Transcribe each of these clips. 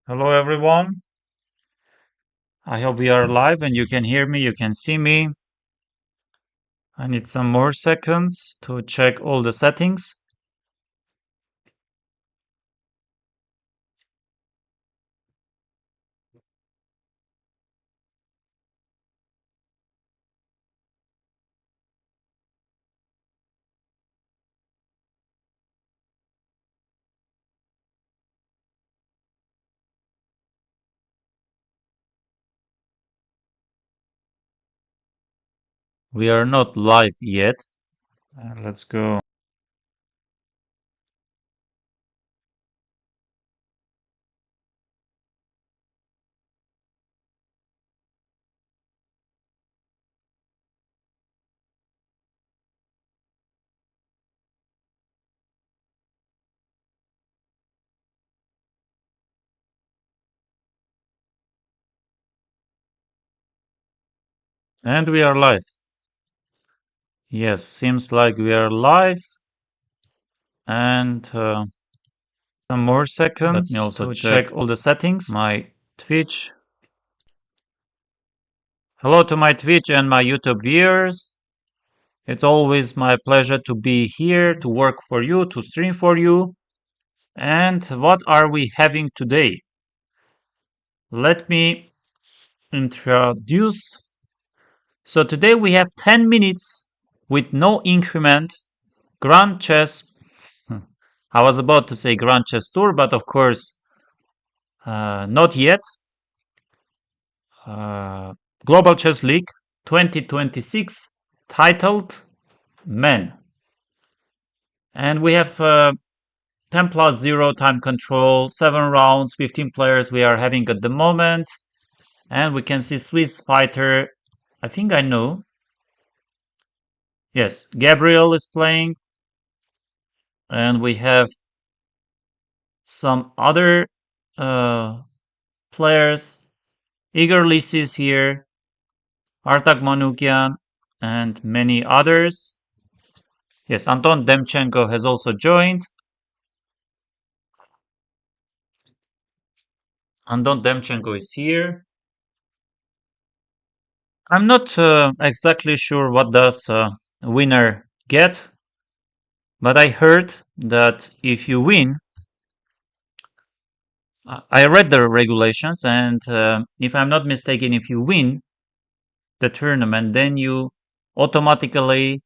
Hello, everyone. I hope we are live and you can hear me, you can see me. I need some more seconds to check all the settings. We are not live yet. Let's go. And we are live. Yes, seems like we are live. And some more seconds. Let me also check all the settings. My Twitch. Hello to my Twitch and my YouTube viewers. It's always my pleasure to be here, to work for you, to stream for you. And what are we having today? Let me introduce. So today we have 10 minutes with no increment, Grand Chess. I was about to say Grand Chess Tour, but of course, not yet. Uh, Global Chess League 2026 titled Men. And we have 10 plus 0 time control, 7 rounds, 15 players we are having at the moment. And we can see Swiss fighter. I think I know. Yes, Gabriel is playing. And we have some other uh, players. Igor Lisis here, Artak Manukyan, and many others. Yes, Anton Demchenko has also joined. Anton Demchenko is here. I'm not exactly sure what does winner get, but I heard that if you win, I read the regulations, and if I'm not mistaken, if you win the tournament, then you automatically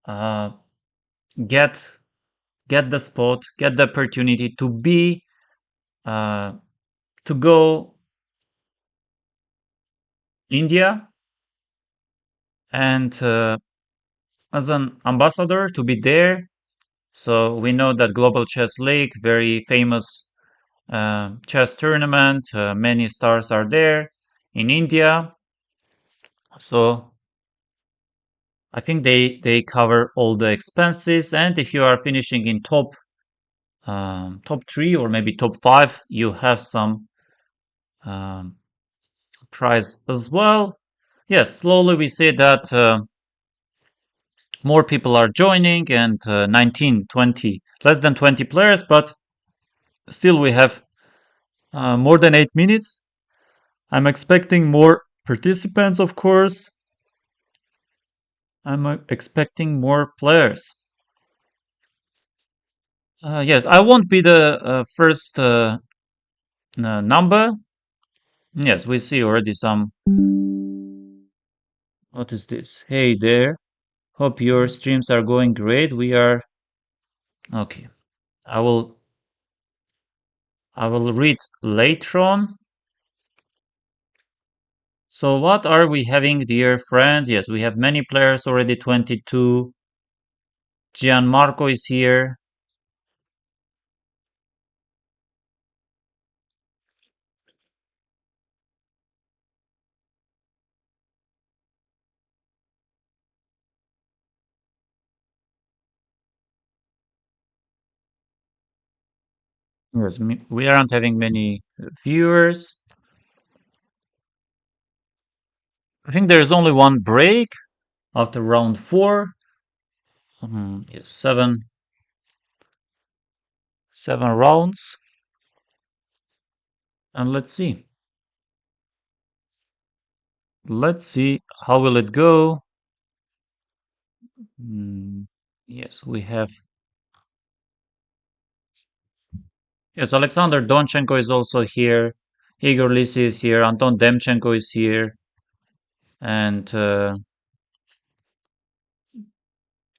uh, get the spot, get the opportunity to be uh, to go India and as an ambassador to be there. So we know that Global Chess League, very famous chess tournament, many stars are there in India. So I think they cover all the expenses, and if you are finishing in top 3 or maybe top 5, you have some um, prize as well. Yes, slowly we see that more people are joining and 19, 20, less than 20 players, but still we have more than 8 minutes. I'm expecting more participants, of course. I'm expecting more players. Yes, I won't be the first number. Yes, we see already some. What is this? Hey there. Hope your streams are going great. We are okay. I will read later on. So what are we having, dear friends? Yes, we have many players already. 22. Gianmarco is here. Yes, we aren't having many viewers. I think there's only one break after round 4. Yes, seven rounds. And let's see how will it go. Hmm, yes, we have. Yes, Alexander Donchenko is also here. Igor Lisi is here. Anton Demchenko is here. And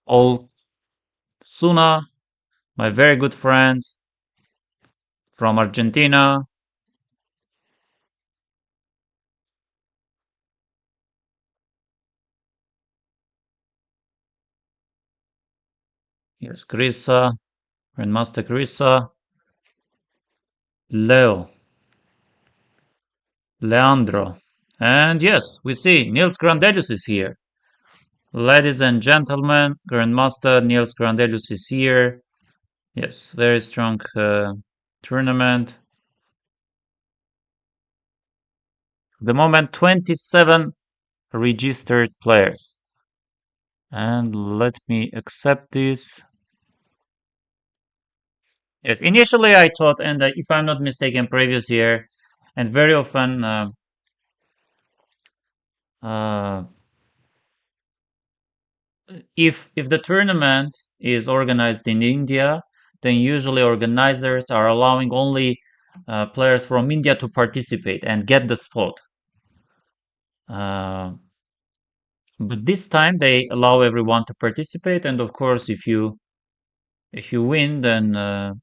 Ol Suna, my very good friend from Argentina. Yes, Krisa, Grandmaster Krisa. Leo, Leandro. And yes, we see Niels Grandelius is here. Ladies and gentlemen, Grandmaster Niels Grandelius is here. Yes, very strong tournament. The moment 27 registered players. And let me accept this. Yes, initially I thought, and if I'm not mistaken, previous year, and very often, uh, if the tournament is organized in India, then usually organizers are allowing only players from India to participate and get the spot. Uh, but this time they allow everyone to participate, and of course, if you win, then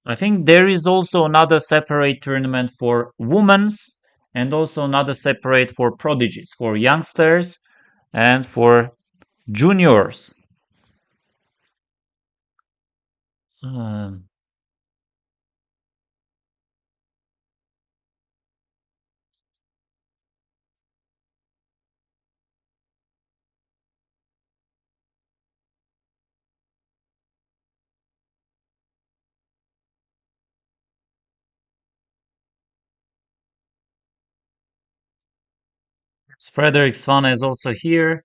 I think there is also another separate tournament for women's, and also another separate for prodigies, for youngsters, and for juniors. Um, Frederick Svane is also here.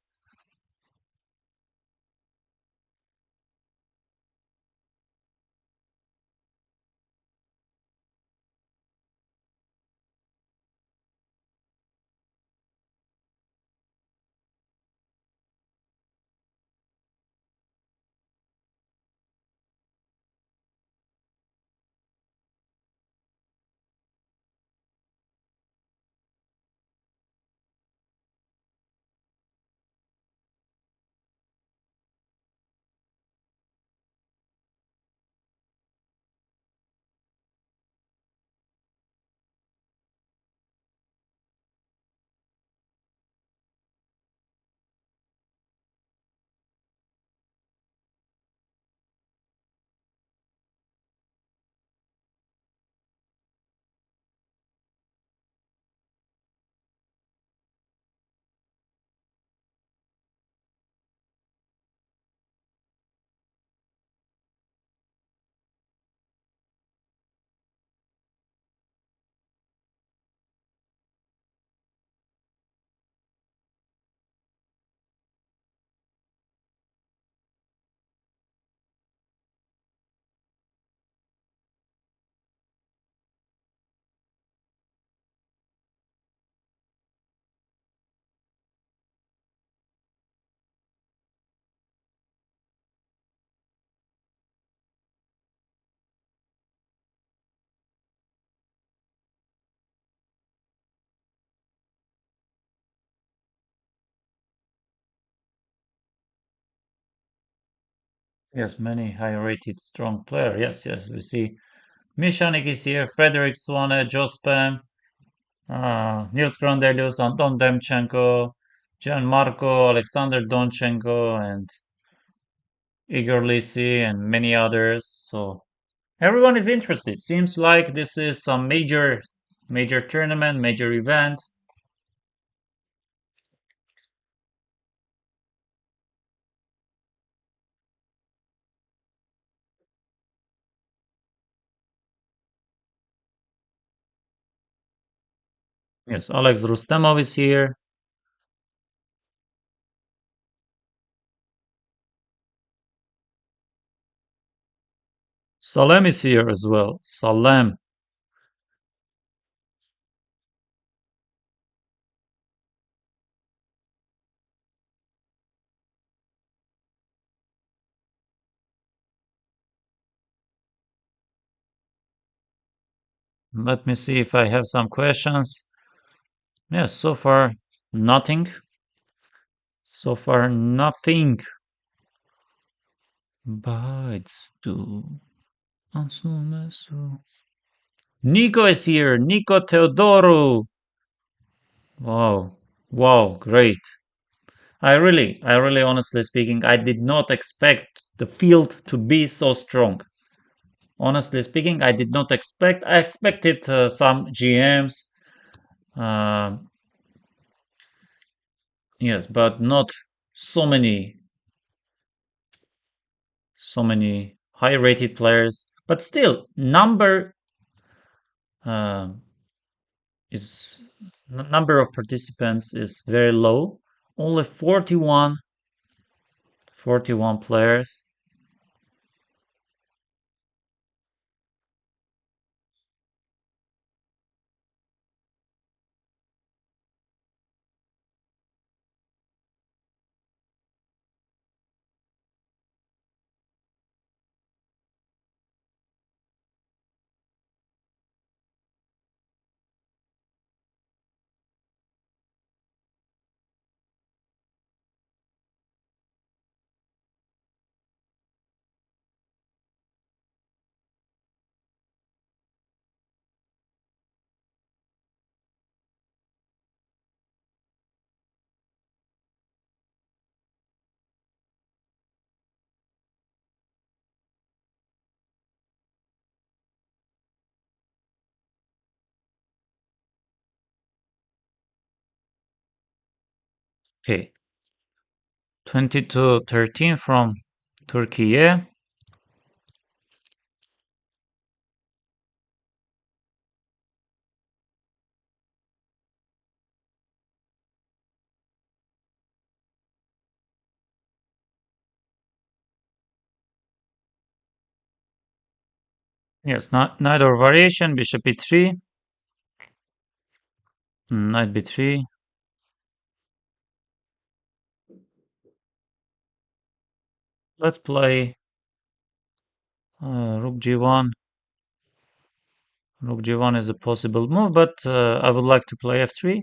Yes, many high-rated strong player. Yes, yes, we see Mishanik is here, Frederick Swane, Jospem, Niels Grandelius, Anton Demchenko, Gianmarco, Alexander Donchenko, and Igor Lisi, and many others. So everyone is interested. Seems like this is some major tournament, major event. Yes, Alex Rustemov is here. Salem is here as well. Salem. Let me see if I have some questions. Yes, so far nothing. So far nothing. Bites to Ansumesu. Nico is here. Nico Teodoro. Wow. Wow, great. I really, honestly speaking, I did not expect the field to be so strong. Honestly speaking, I did not expect. I expected some GMs, uh, yes, but not so many, so many high-rated players. But still, uh, is number of participants is very low. Only 41 players. Okay, 22-13 from Turkey. Yeah. Yes, not neither variation. Bishop e3, knight b3. Let's play rook g1. Rook g1 is a possible move, but I would like to play f3.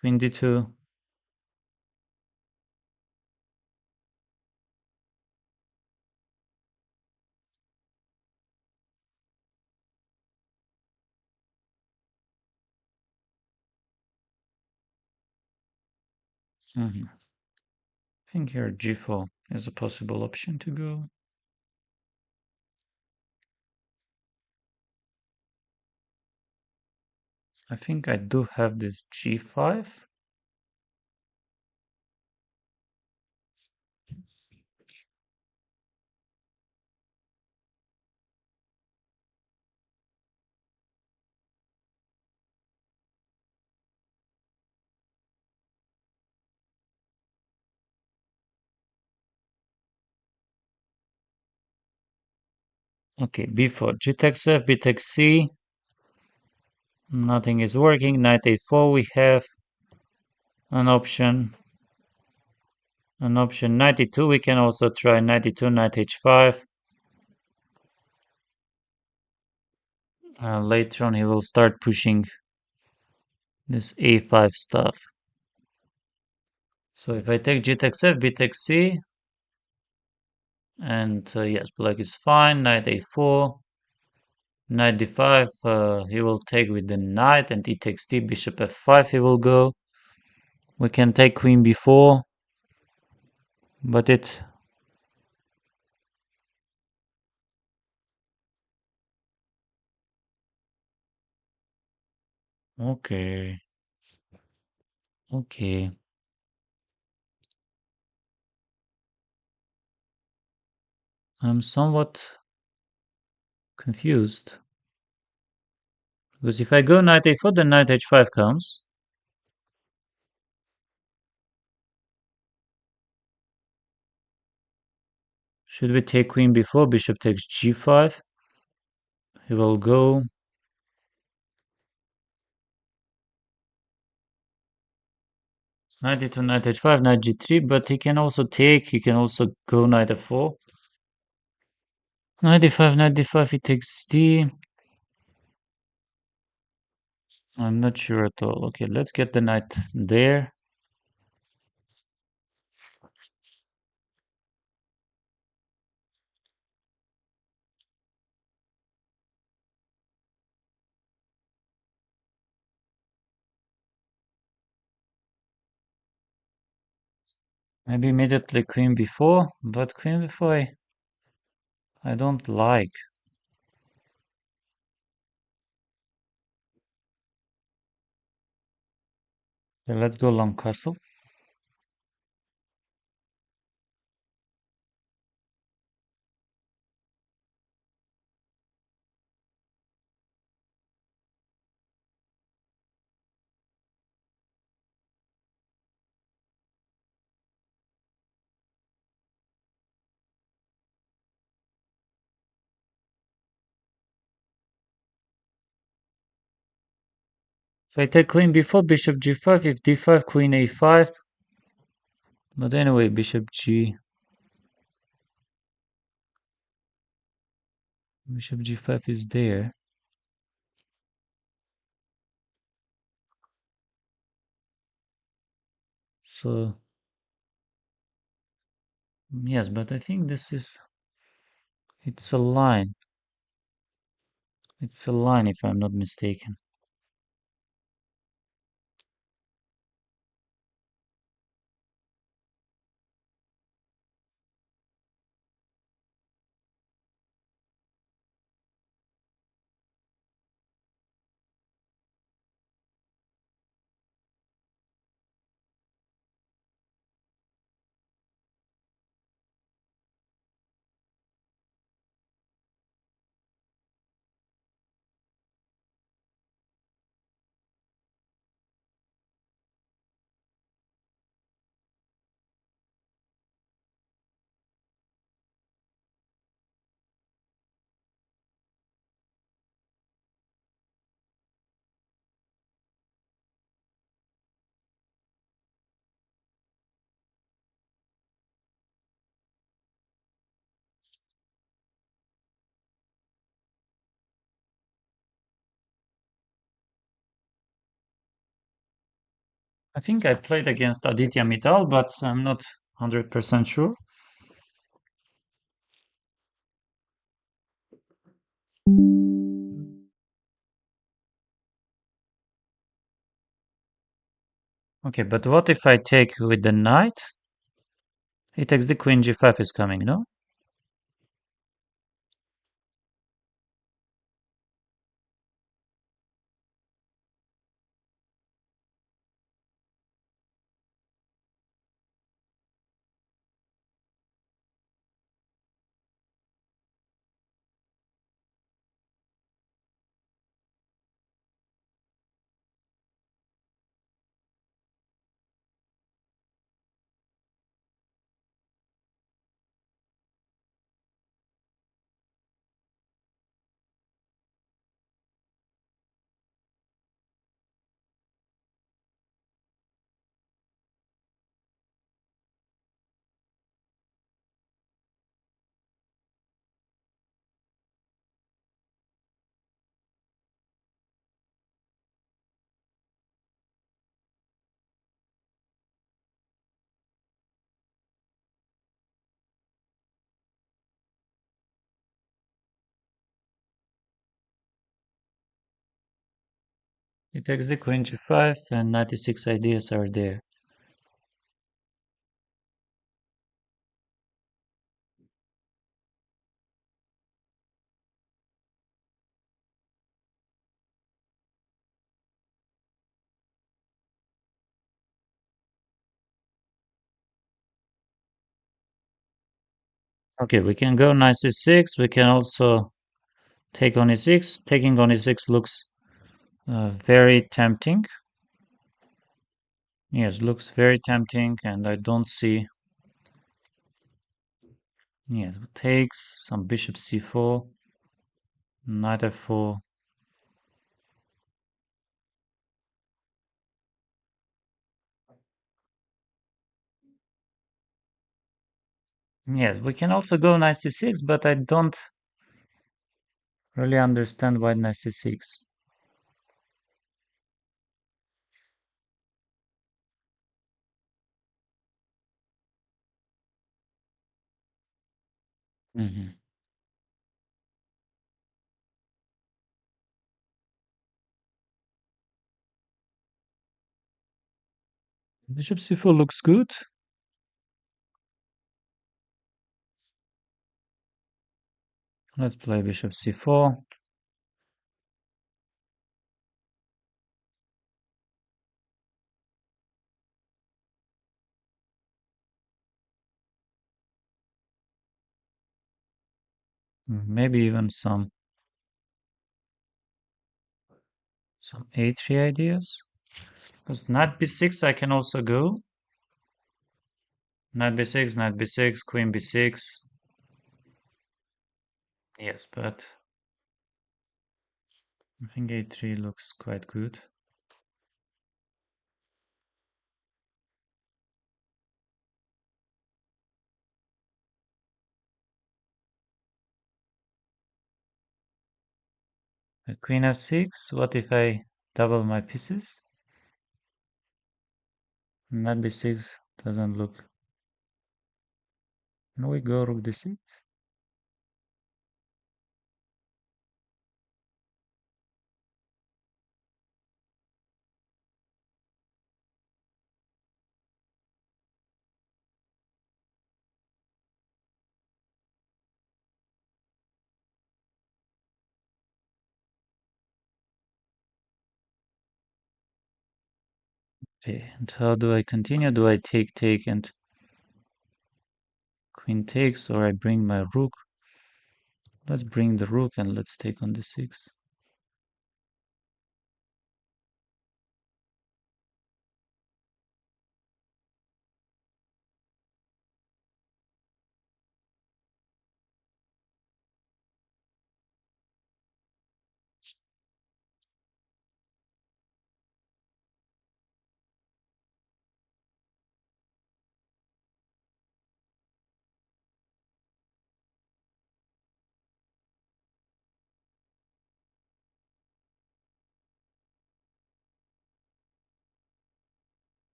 Queen d2. Mhm. I think here g4 is a possible option to go. I think I do have this g5. Okay, b4, g takes f, b takes c. Nothing is working. Knight a4. We have an option. An option 92. We can also try 92, knight h5. Later on, he will start pushing this a5 stuff. So if I take g takes f, b takes c, and yes, black is fine. Knight a4, knight d5. He will take with the knight, and e takes d. Bishop f5. He will go. We can take queen b4, but it. Okay. Okay. I'm somewhat confused. Because if I go knight a4, then knight h5 comes. Should we take queen b4? Bishop takes g5. He will go. Knight d2, knight h5, knight g3, but he can also take, he can also go knight f4. Knight d5, knight d5, he takes d. I'm not sure at all. Okay, let's get the knight there. Maybe immediately queen b4, but queen b4 I don't like. Okay, let's go long castle. If I take queen b4, bishop g5, if d5, queen a5. But anyway, bishop g5 is there. So, yes, but I think it's a line. It's a line if I'm not mistaken. I think I played against Aditya Mittal, but I'm not 100% sure. Okay, but what if I take with the knight? He takes the queen g5 is coming, no? He takes the queen g5 and 96 ideas are there. Okay, we can go knight c6. We can also take on e6. Taking on e6 looks very tempting. Yes, looks very tempting, and I don't see. Yes, takes some bishop c4, knight f4. Yes, we can also go knight c6, but I don't really understand why knight c6. Hmm. Bishop c4 looks good. Let's play bishop c4. Maybe even some a3 ideas. Because knight b6 I can also go. Knight b6, queen b6. Yes, but I think a3 looks quite good. Queen f6. What if I double my pieces? Knight b6 doesn't look. Can we go rook d6? Okay, and how do I continue? Do I take and queen takes, or I bring my rook? Let's bring the rook and let's take on d6.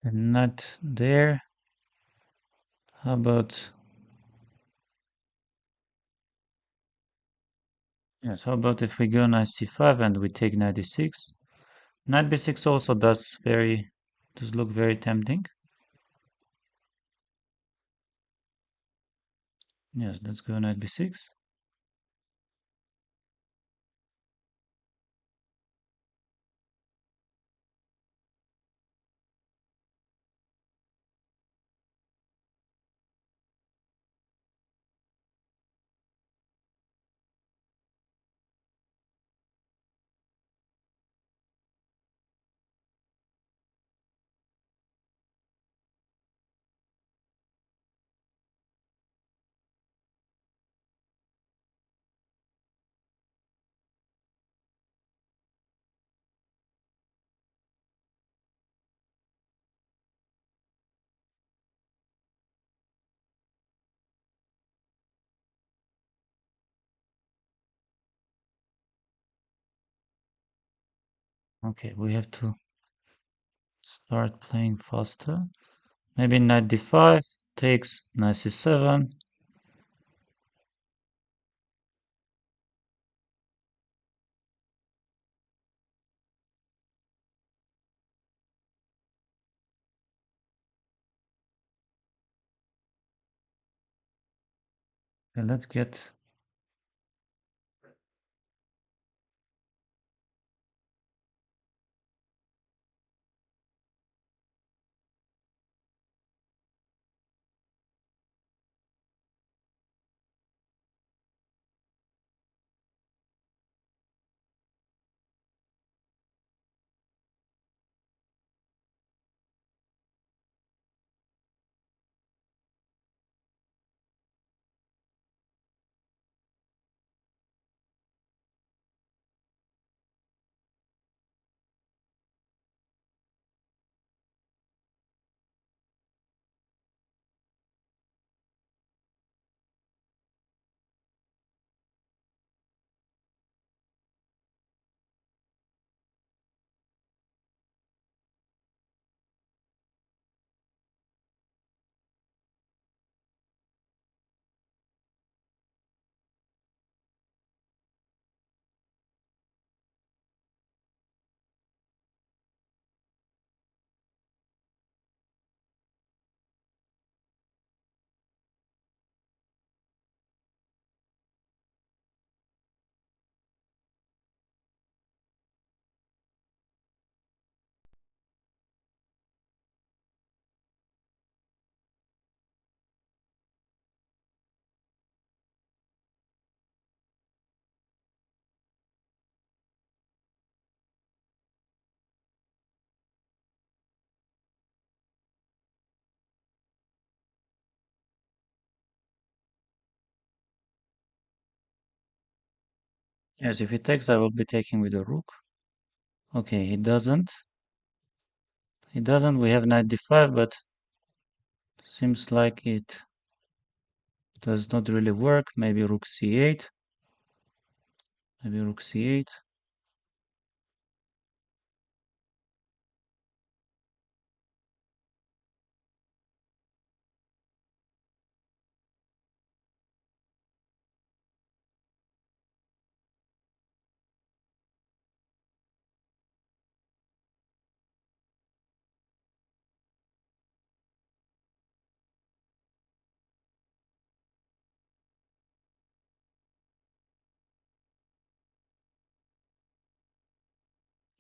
And not there. How about yes? How about if we go knight c5 and we take knight d6? Knight b6 also does look very tempting. Yes, let's go knight b6. Okay, we have to start playing faster. Maybe knight d5 takes knight c7. And let's get Yes, if he takes, I will be taking with the rook. Okay, he doesn't. He doesn't. We have knight d5, but seems like it does not really work. Maybe rook c8. Maybe rook c8.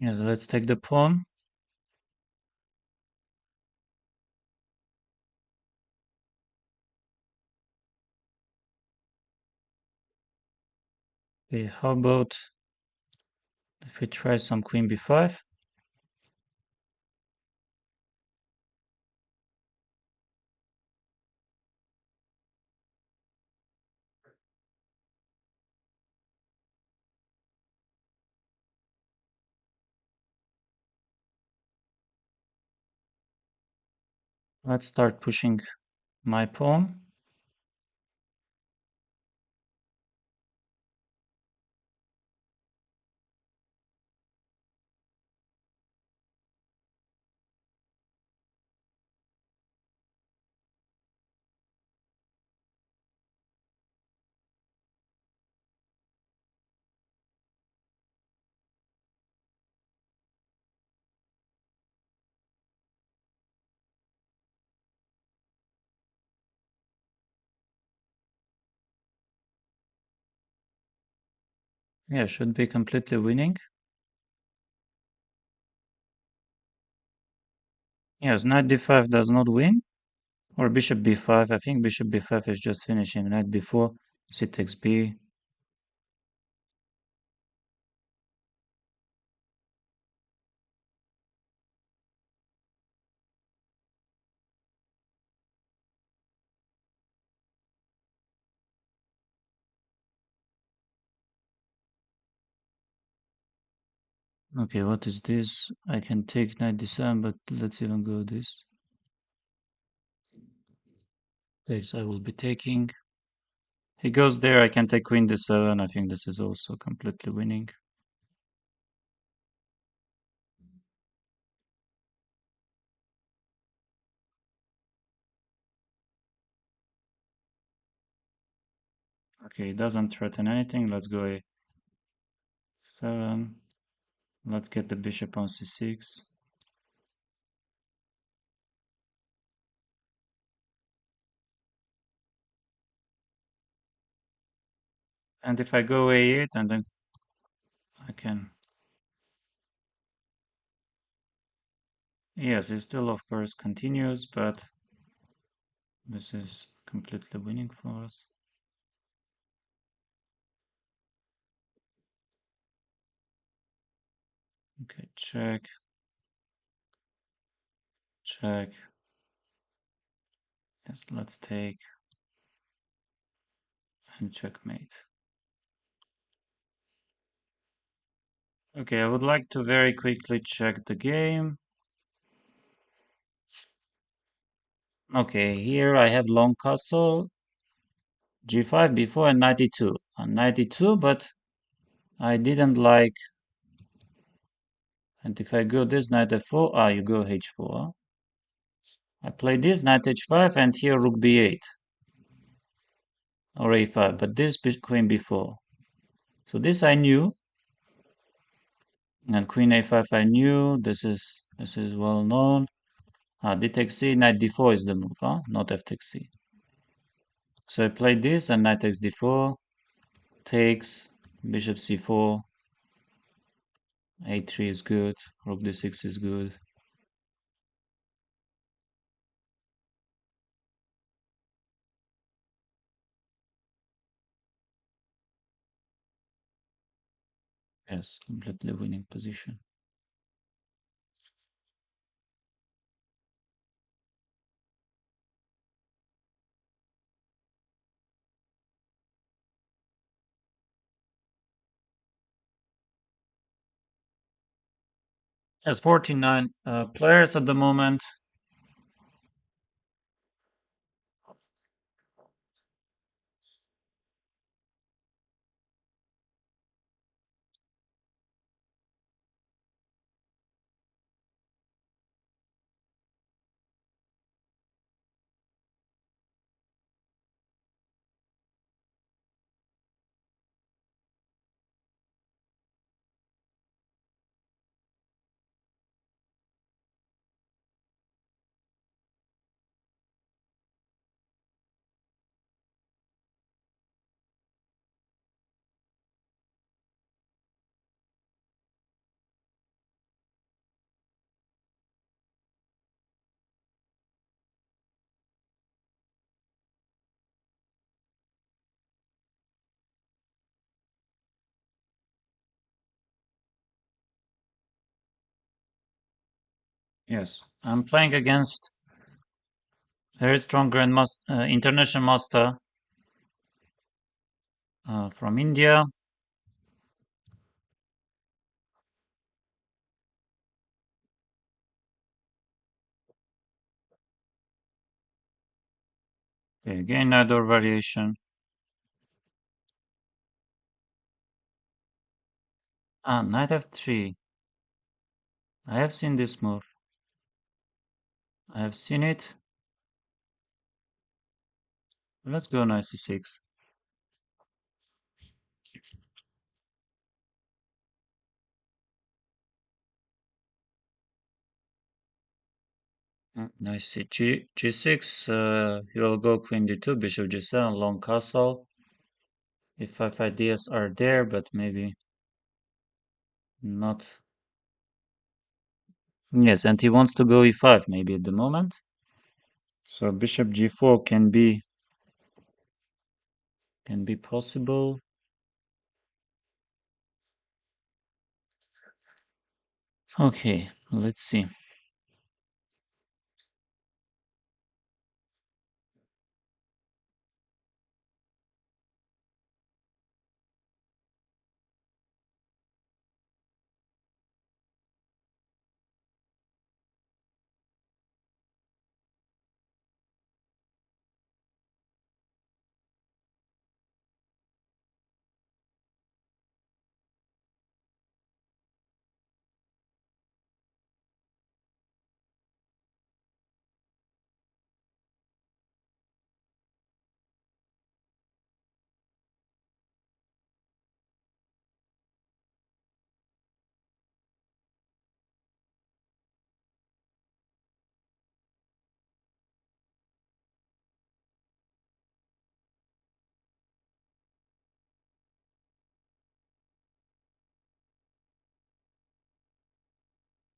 Yes, let's take the pawn. Okay, how about if we try some queen b5? Let's start pushing my pawn. Yeah, should be completely winning. Yes, knight d5 does not win. Or bishop b5. I think bishop b5 is just finishing. Knight b4, c takes b. Okay, what is this? I can take knight d7, but let's even go this. Takes, I will be taking. He goes there, I can take queen d7. I think this is also completely winning. Okay, it doesn't threaten anything. Let's go a7. Let's get the bishop on c6. And if I go a8, and then I can... Yes, it still, of course, continues, but this is completely winning for us. Okay, check, check. Yes, let's take and checkmate. Okay, I would like to very quickly check the game. Okay, here I have long castle, g5, b4, and 92. On 92, but I didn't like... And if I go this knight f4, you go h4. I play this knight h5, and here rook b8 or a5, but this queen b4. So this I knew, and queen a5 I knew. This is well known. D takes c, knight d4 is the move, not f takes c. So I play this, and knight takes d4, takes, bishop c4, a3 is good, rook d6 is good. Yes, completely winning position. Has 49 players at the moment. Yes, I'm playing against very strong grandmaster, international master from India. Okay, again, another variation. Ah, knight f3. I have seen this move. I have seen it. Let's go knight c6. Knight c g6. You will go queen d2, bishop g7, long castle. If 5 ideas are there, but maybe not. Yes, and he wants to go e5 maybe at the moment. So bishop g4 can be possible. Okay, let's see.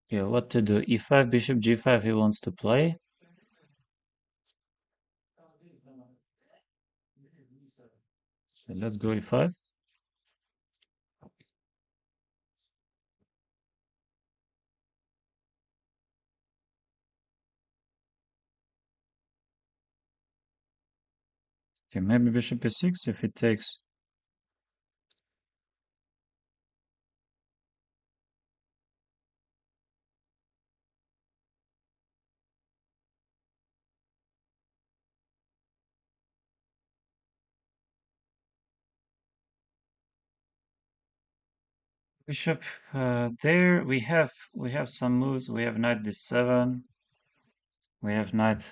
Yeah, what to do? e5, bishop g5 he wants to play. So let's go e5. Okay, maybe bishop e6 if it takes. Bishop there we have some moves. We have knight d7. We have knight.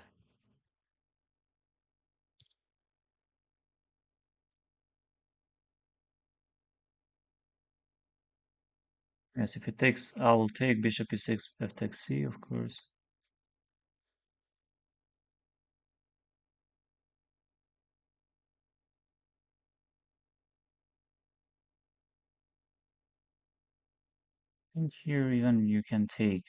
Yes, if it takes, I will take bishop e6, f takes c, of course. And here even you can take.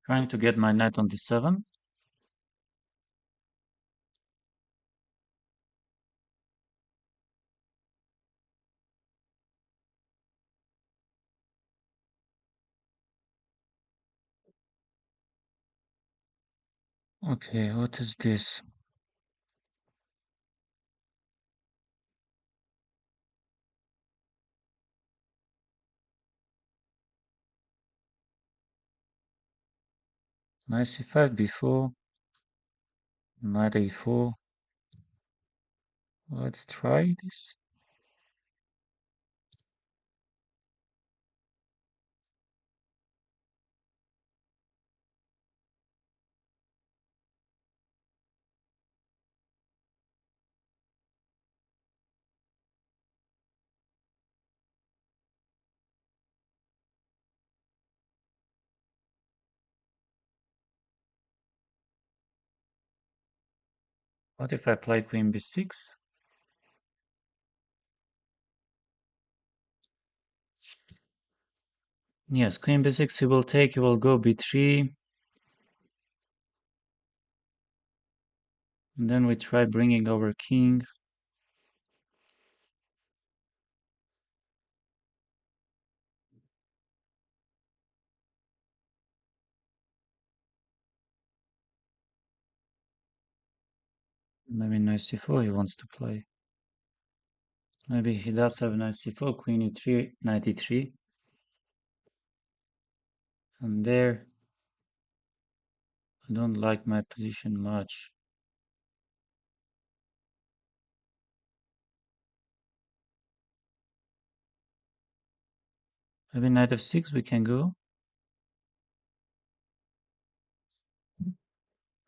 Trying to get my knight on d7. Okay, what is this? Knight c5 b4, knight a4. Let's try this. What if I play queen b6? Yes, queen b6 he will take, he will go b3. And then we try bringing over king. Maybe knight c4 he wants to play. Maybe he does have knight c4, queen e3, knight e3. And there, I don't like my position much. Maybe knight f6 we can go.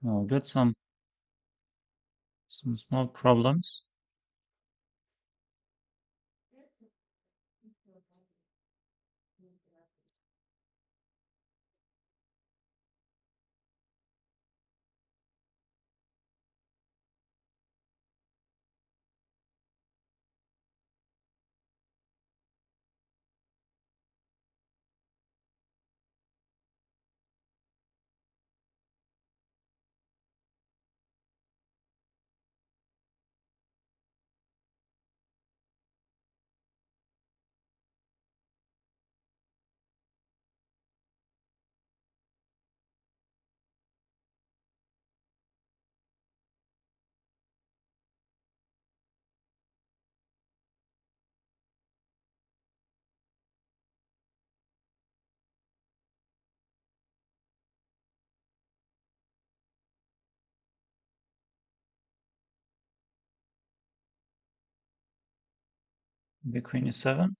Oh, got some small problems. Maybe queen e7.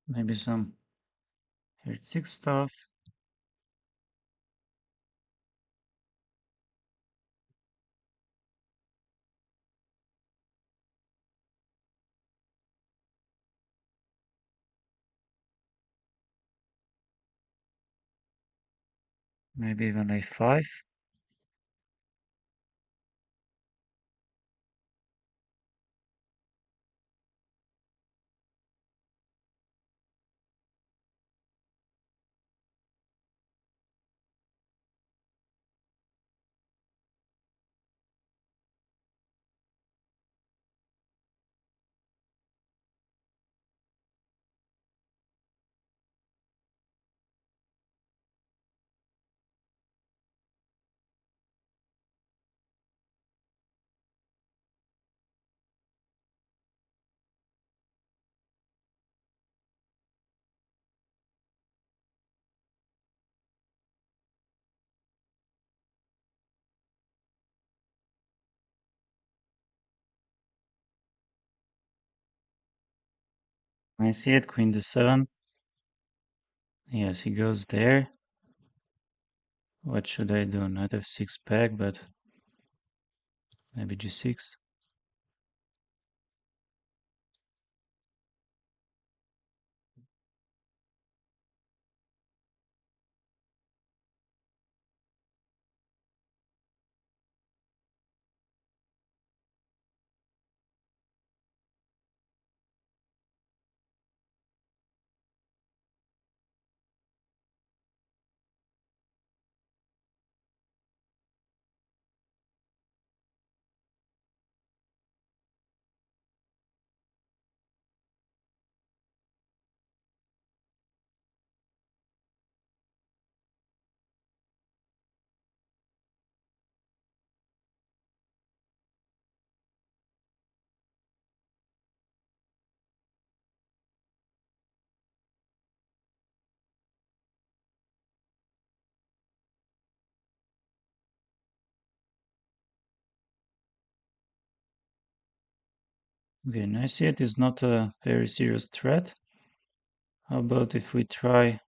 Maybe some h6 stuff. Maybe even a5. I see it, queen d7. Yes, he goes there. What should I do? Not f6 back, but maybe g6. Okay, knight c8 is not a very serious threat. How about if we try...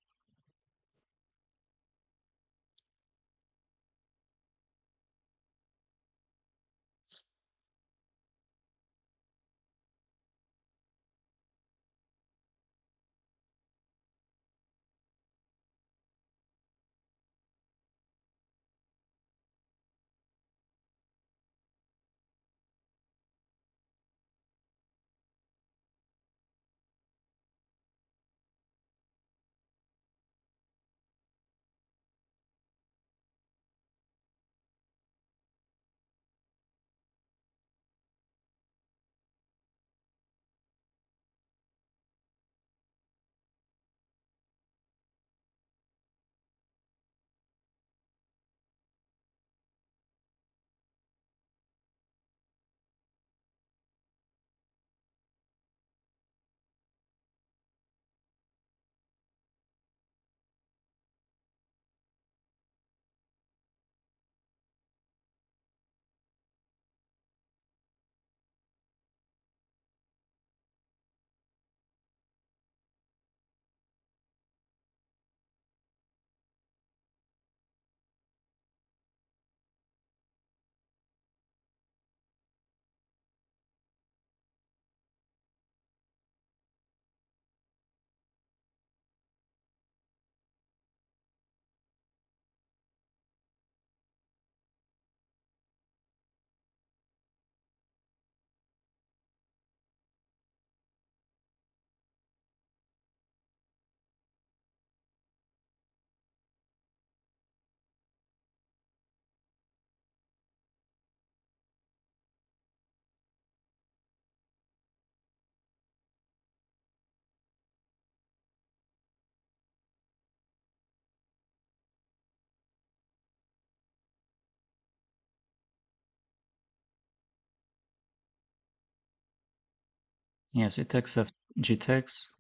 Yes, it takes f g takes.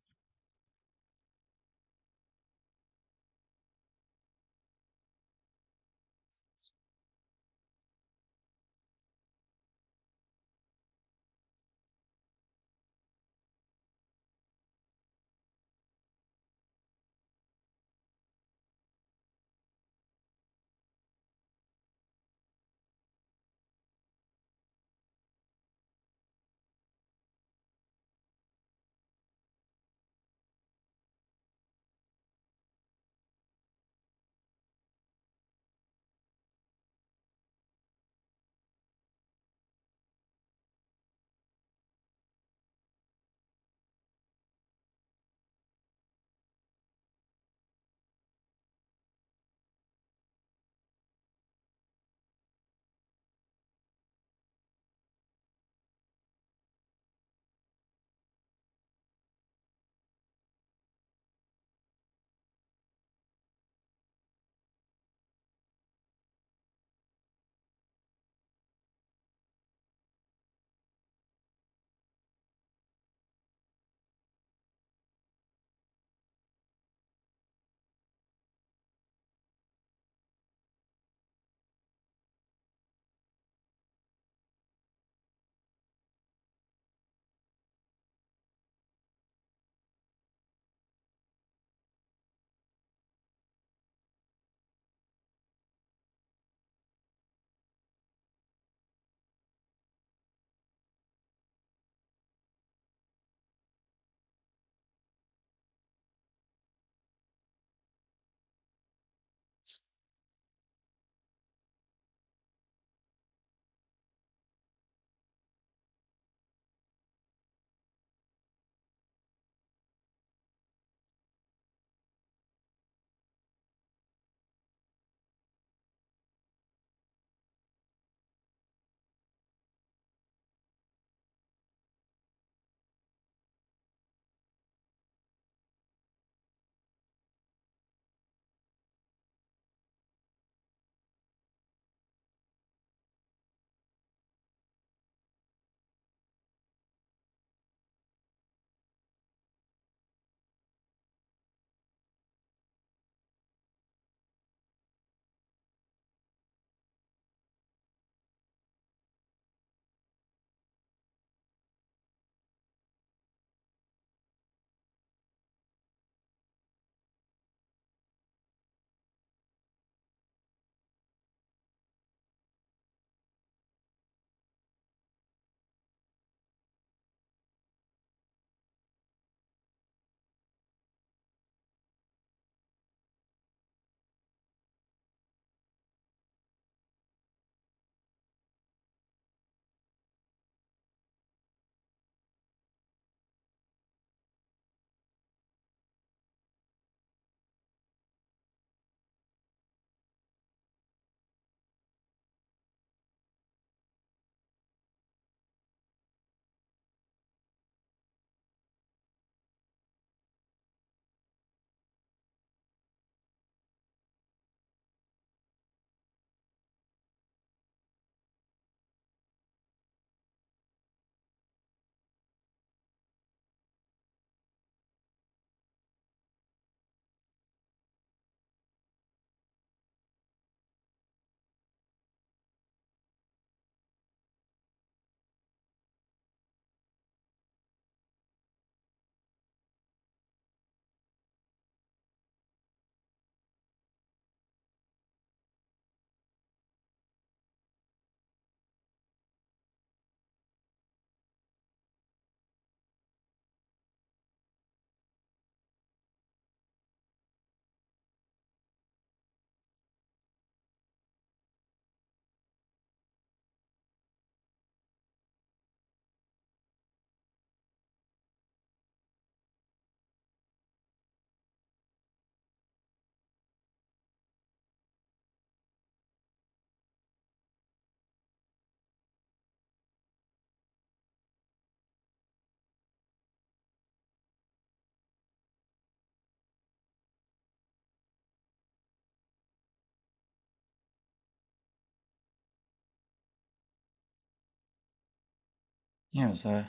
Yes, I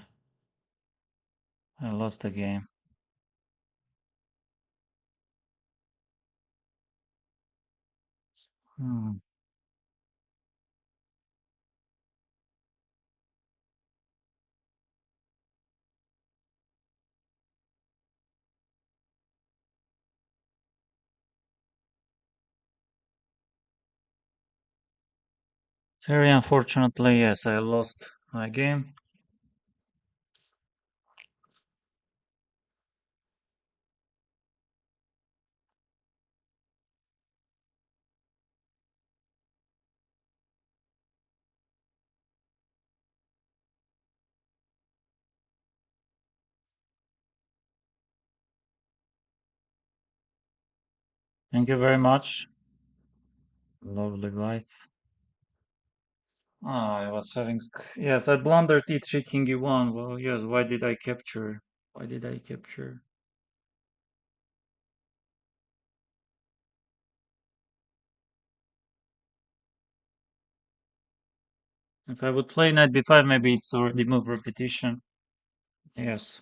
lost the game. Hmm. Very unfortunately, yes, I lost my game. Thank you very much. Lovely wife. Ah, I was having. Yes, I blundered e3 king e1. Well, yes, why did I capture? Why did I capture? If I would play knight b5, maybe it's already move repetition. Yes.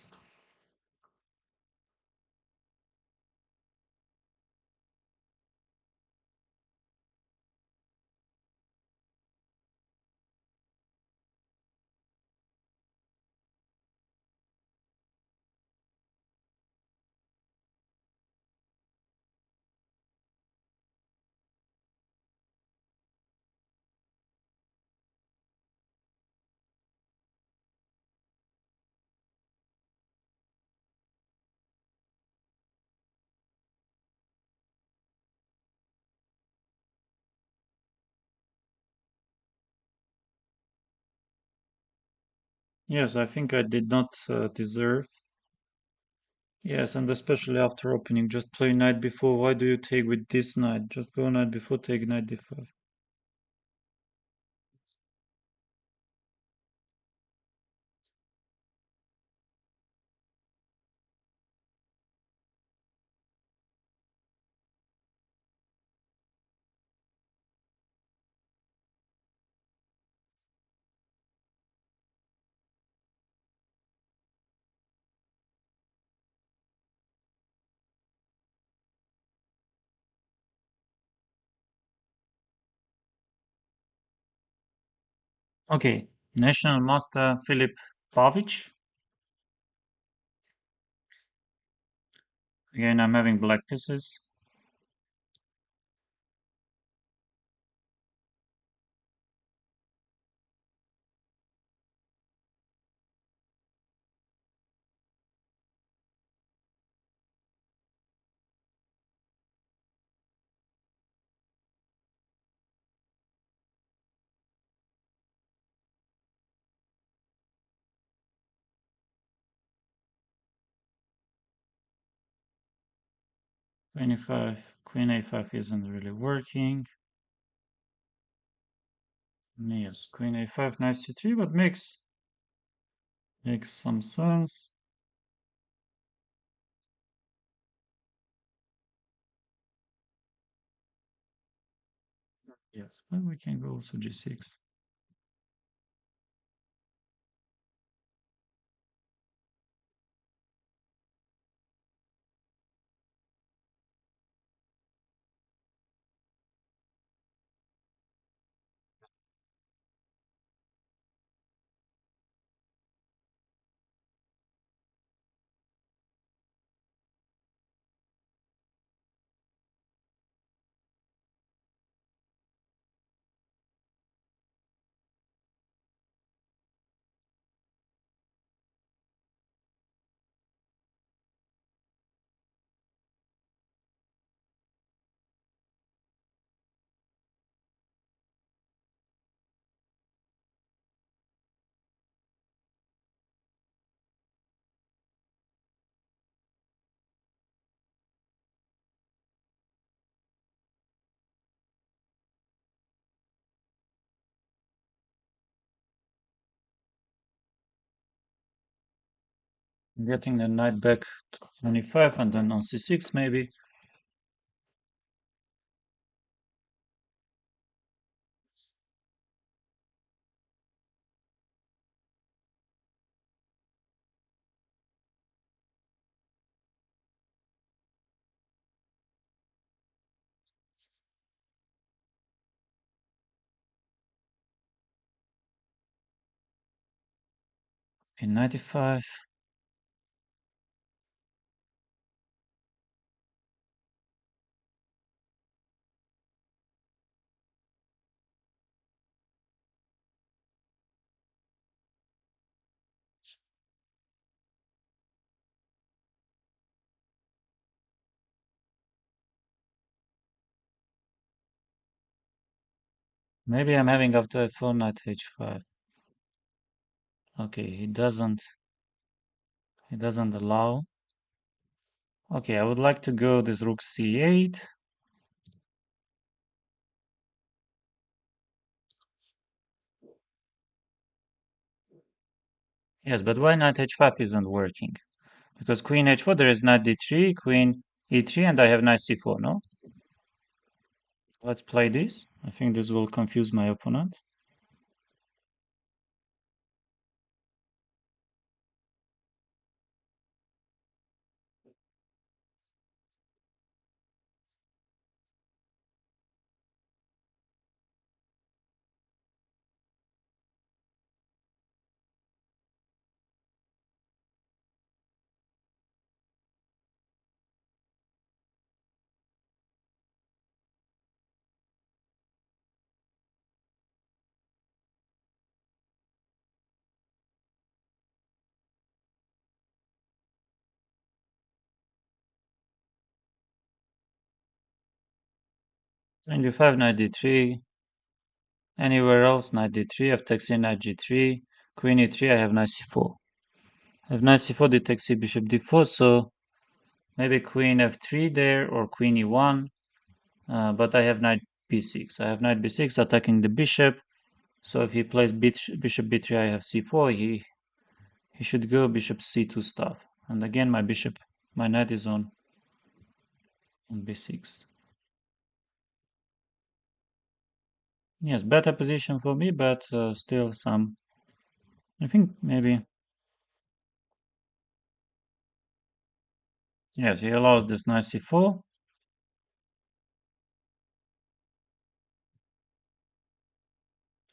Yes, I think I did not deserve. Yes, and especially after opening, just play knight before. Why do you take with this knight? Just go knight before, take knight d5. Okay, national master Filip Pavic. Again, I'm having black pieces. Queen e5, queen a5 isn't really working. Yes, queen a5, knight c3, but makes some sense. Yes, but we can go also g6. Getting the knight back to 25 and then on c6 maybe. In 95. Maybe I'm having after f4 knight h5. Okay, he doesn't allow. Okay, I would like to go this rook c8. Yes, but why knight h5 isn't working? Because queen h4, there is knight d3, queen e3, and I have knight c4, no? Let's play this. I think this will confuse my opponent. Queen d5, knight d3. Anywhere else, knight d3, f takes in knight g3, queen e3, I have knight c4. I have knight c4, d takes c, bishop d4, so maybe queen f3 there, or queen e1, but I have knight b6. I have knight b6 attacking the bishop, so if he plays bishop b3, I have c4, he should go bishop c2 stuff. And again, my knight is on b6. Yes, better position for me, but still some. I think maybe. Yes, he allows this knight c4.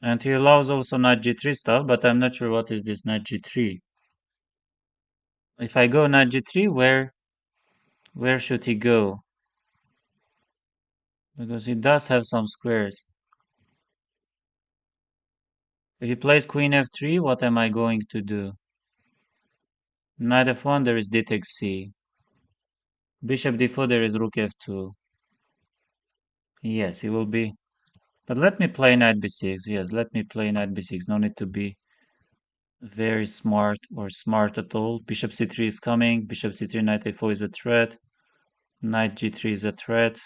And he allows also knight g3 stuff, but I'm not sure what is this knight g3. If I go knight g3, where should he go? Because he does have some squares. If he plays queen f3, what am I going to do? Knight f1, there is d takes c. Bishop d4, there is rook f2. Yes, he will be. But let me play knight b6. Yes, let me play knight b6. No need to be very smart or smart at all. Bishop c3 is coming. Bishop c3, knight a4 is a threat. Knight g3 is a threat.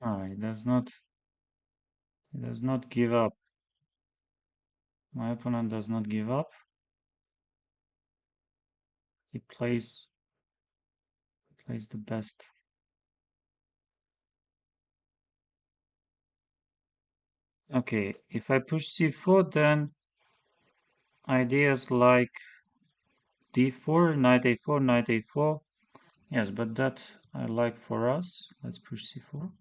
Ah, he does not give up. My opponent does not give up. He plays the best. Okay, if I push c4, then ideas like d4, knight a4, knight a4. Yes, but that I like for us. Let's push c4.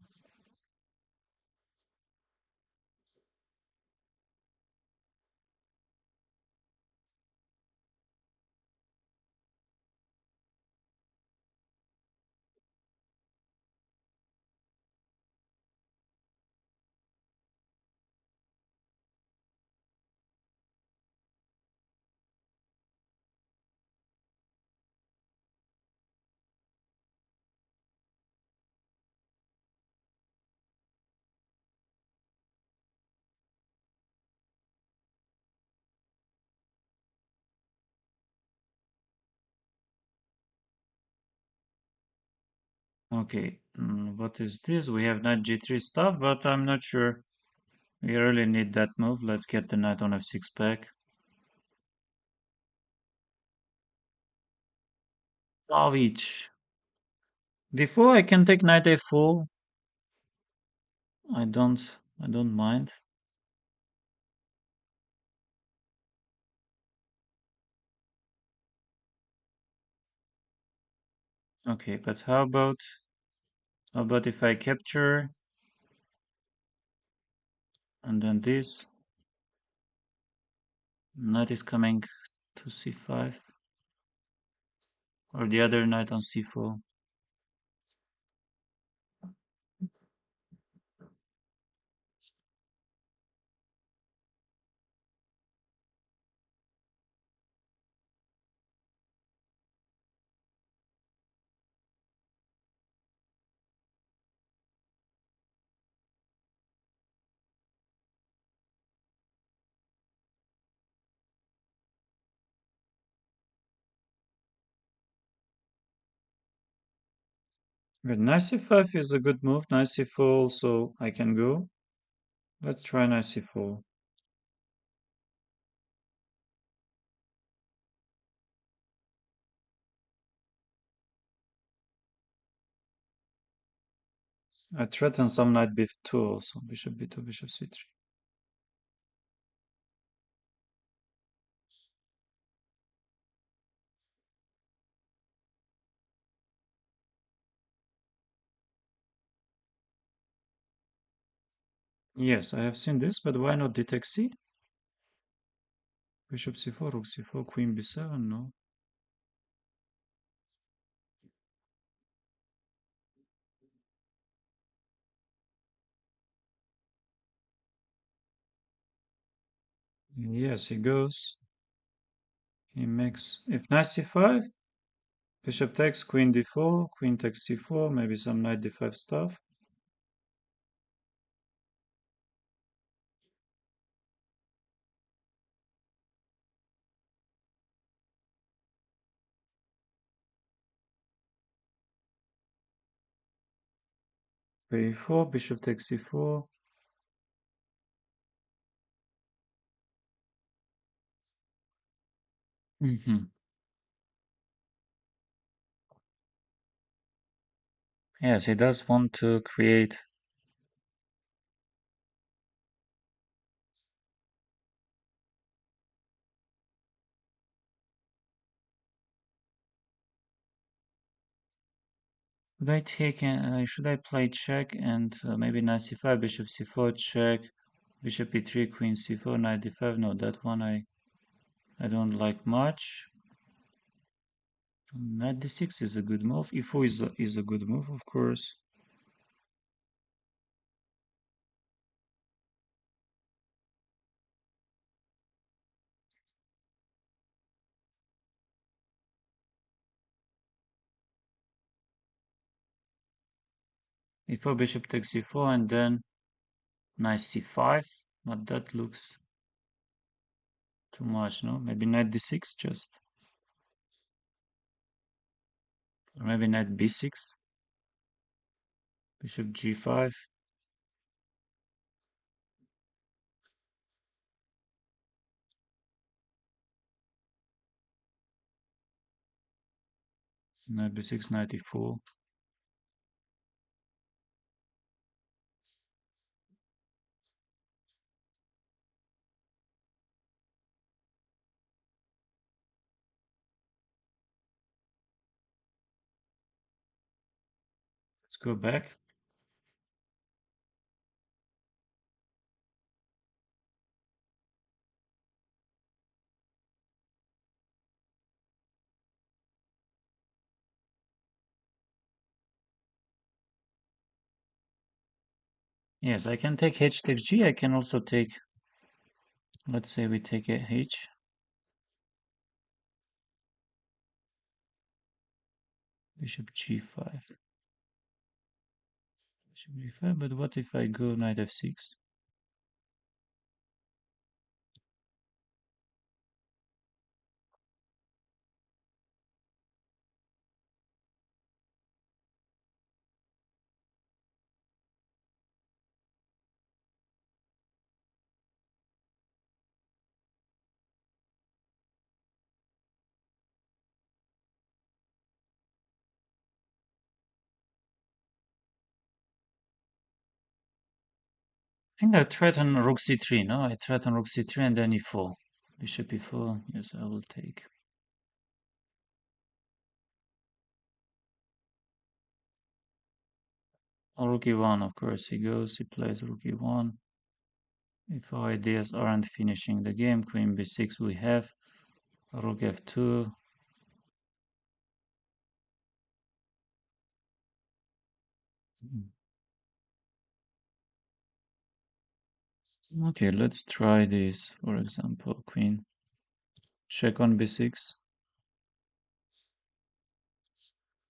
Okay, what is this? We have knight g3 stuff, but I'm not sure We really need that move. Let's get the knight on f6 back. Pavic. Before I can take knight a4. I don't I don't mind. Okay, but how about if I capture and then this knight is coming to c5 or the other knight on c4. But knight c5 is a good move. Knight c4 also I can go. Let's try knight c4. I threaten some knight b2 also. Bishop b2, bishop c3. Yes, I have seen this, but why not d takes c? Bishop c4, rook c4, queen b7, no. Yes, he goes. He makes, if knight c5, bishop takes, queen d4, queen takes c4, maybe some knight d5 stuff. b4, bishop takes c4. Hmm. Yes, he does want to create. Should I take? Should I play check and maybe knight c5, bishop c4 check, bishop e3, queen c4, knight d5? No, that one I don't like much. Knight d6 is a good move. e4 is a good move, of course. e4, bishop takes c4, and then knight c5. But that looks too much, no? Maybe knight d6 just, or maybe knight b6, bishop g5, knight b6, knight e4. Let's go back. Yes, I can take h takes g. I can also take, let's say we take a h. Bishop g5. Bishop g5, but what if I go knight f6? think I threaten rook c3, no? I threaten rook c3 and then e4. Bishop e4, yes, I will take. Or rook e1, of course, he plays rook e1. If our ideas aren't finishing the game, queen b6 we have, rook f2. Okay, let's try this. For example, queen check on b6.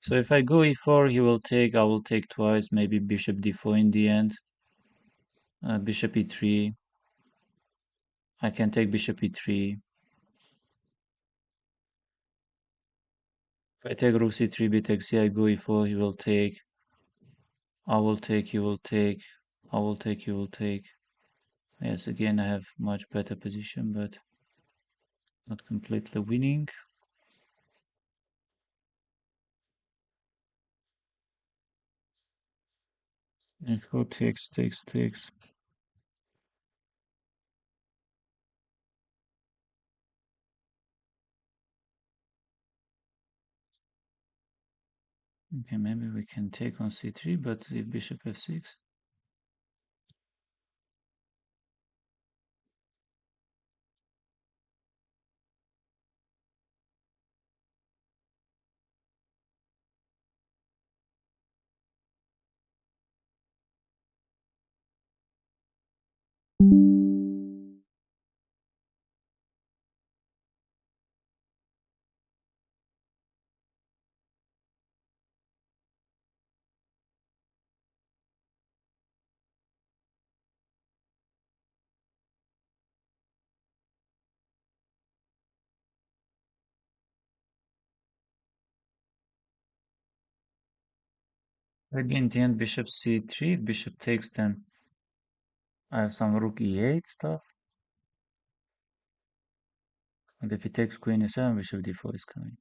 So if I go e4, he will take, I will take twice, maybe bishop d4 in the end. Bishop e3. I can take bishop e3. If I take rook c3, b takes c, I go e4, he will take. I will take, he will take. I will take, he will take. Yes, again, I have much better position, but not completely winning. F4 takes. Okay, maybe we can take on c3, but if bishop f6. Maybe in the end, bishop c3. If bishop takes, then I have some rook e8 stuff. And if he takes queen e7, bishop d4 is coming.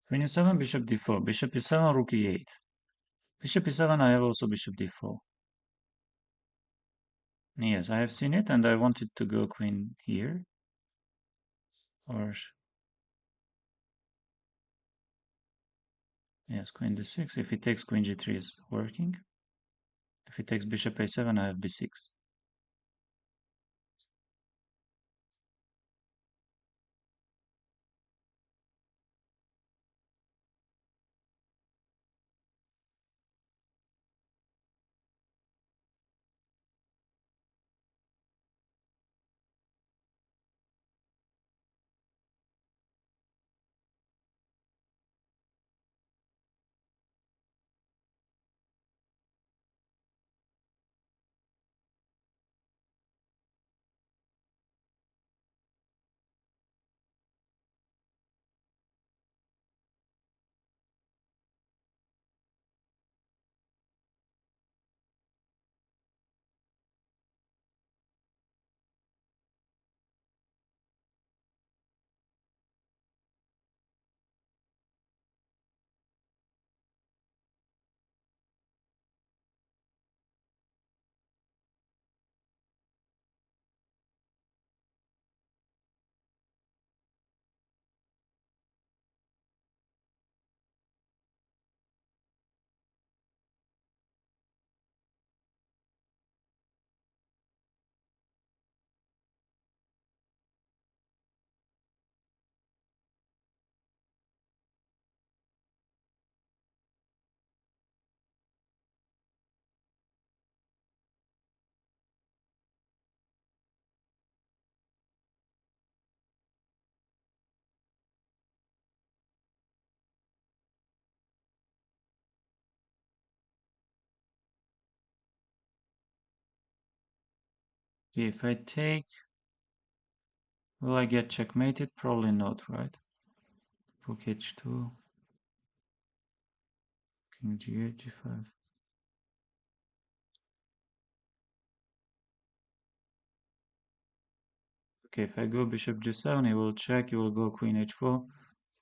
Queen e7, bishop d4. Bishop e7, rook e8. Bishop e7, I have also bishop d4. Yes, I have seen it, and I wanted to go queen here. Or, yes, queen d6. If he takes queen g3 is working. If he takes bishop a7, I have b6. Okay, if I take, will I get checkmated? Probably not, right? Rook h2, king g8, g5. Okay, if I go bishop g7, he will check, he will go queen h4.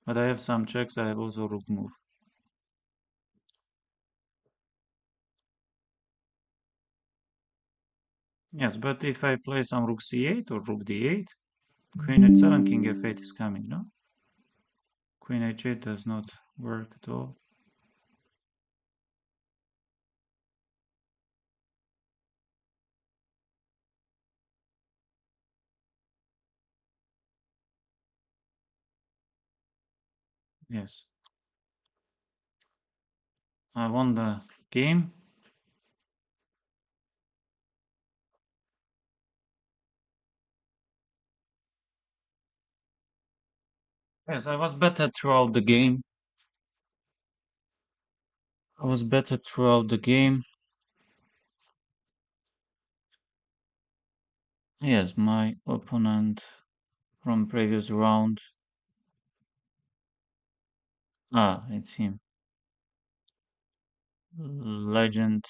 But I have some checks, I have also rook move. Yes, but if I play some rook c8 or rook d8, queen h7, king f8 is coming, no? Queen h8 does not work at all. Yes. I won the game. Yes, I was better throughout the game. I was better throughout the game. Yes, my opponent from previous round. Ah, it's him. Legend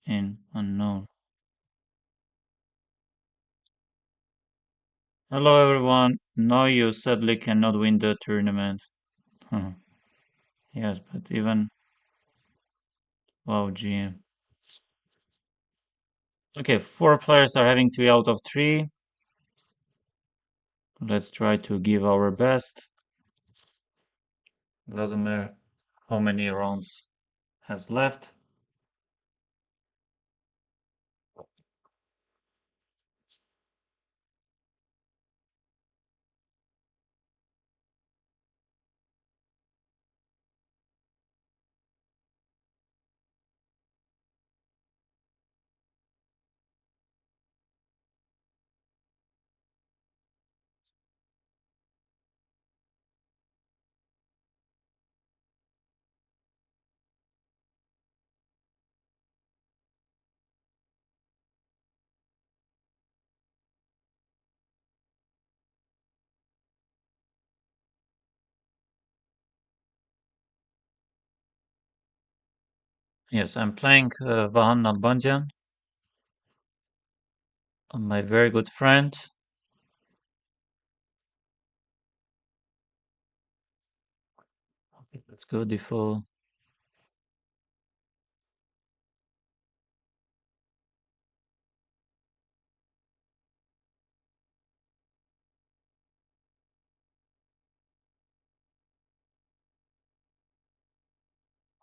in unknown. Hello everyone. No, you sadly cannot win the tournament. Huh. Yes, but even wow, GM. Okay, 4 players are having 3 out of 3. Let's try to give our best. Doesn't matter how many rounds has left. Yes, I'm playing Vahan Nalbandian, my very good friend. Okay, let's go d4.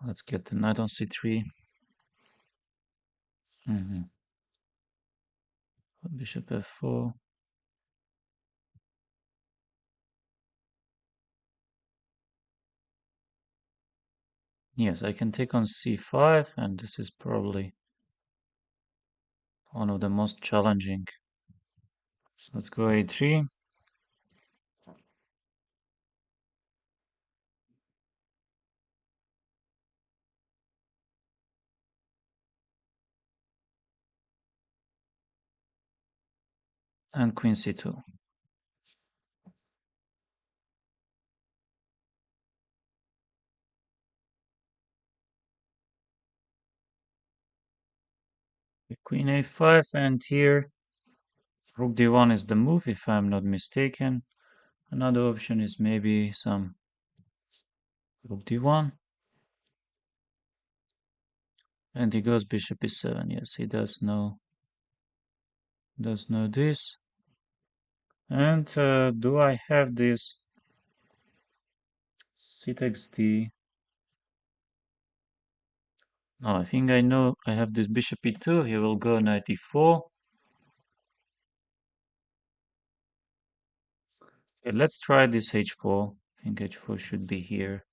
Let's get the knight on c3. Bishop f4. Yes, I can take on c5, and this is probably one of the most challenging. Let's go a3. And queen c2. Queen a5, and here rook d1 is the move, if I'm not mistaken. Another option is maybe some rook d1. And he goes bishop e7. Yes, he does know this. And do I have this c takes d? No, I think I know I have this bishop e2. He will go knight e4. Okay, let's try this h4. I think h4 should be here.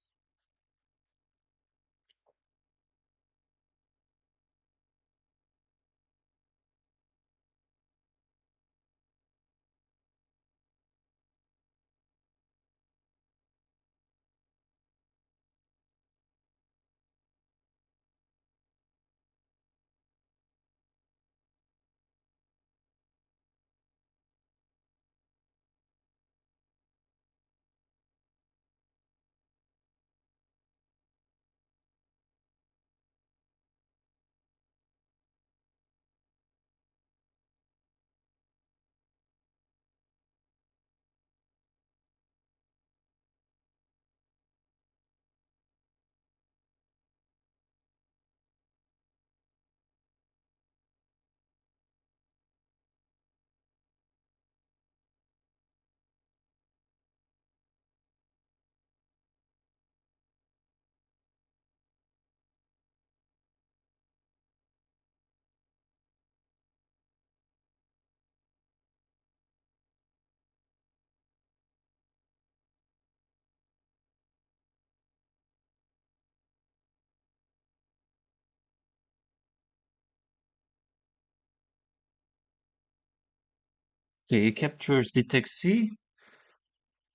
Okay, he captures d takes c.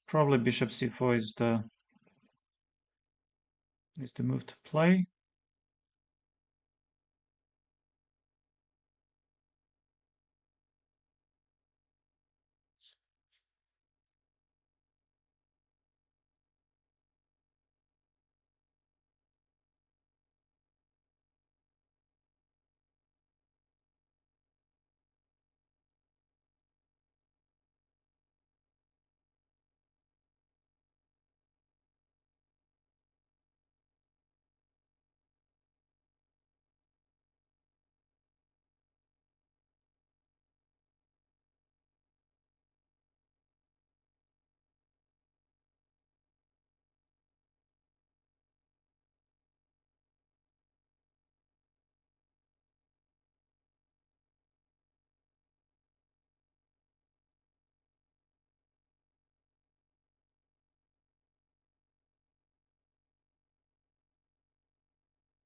Probably bishop c4 is the move to play.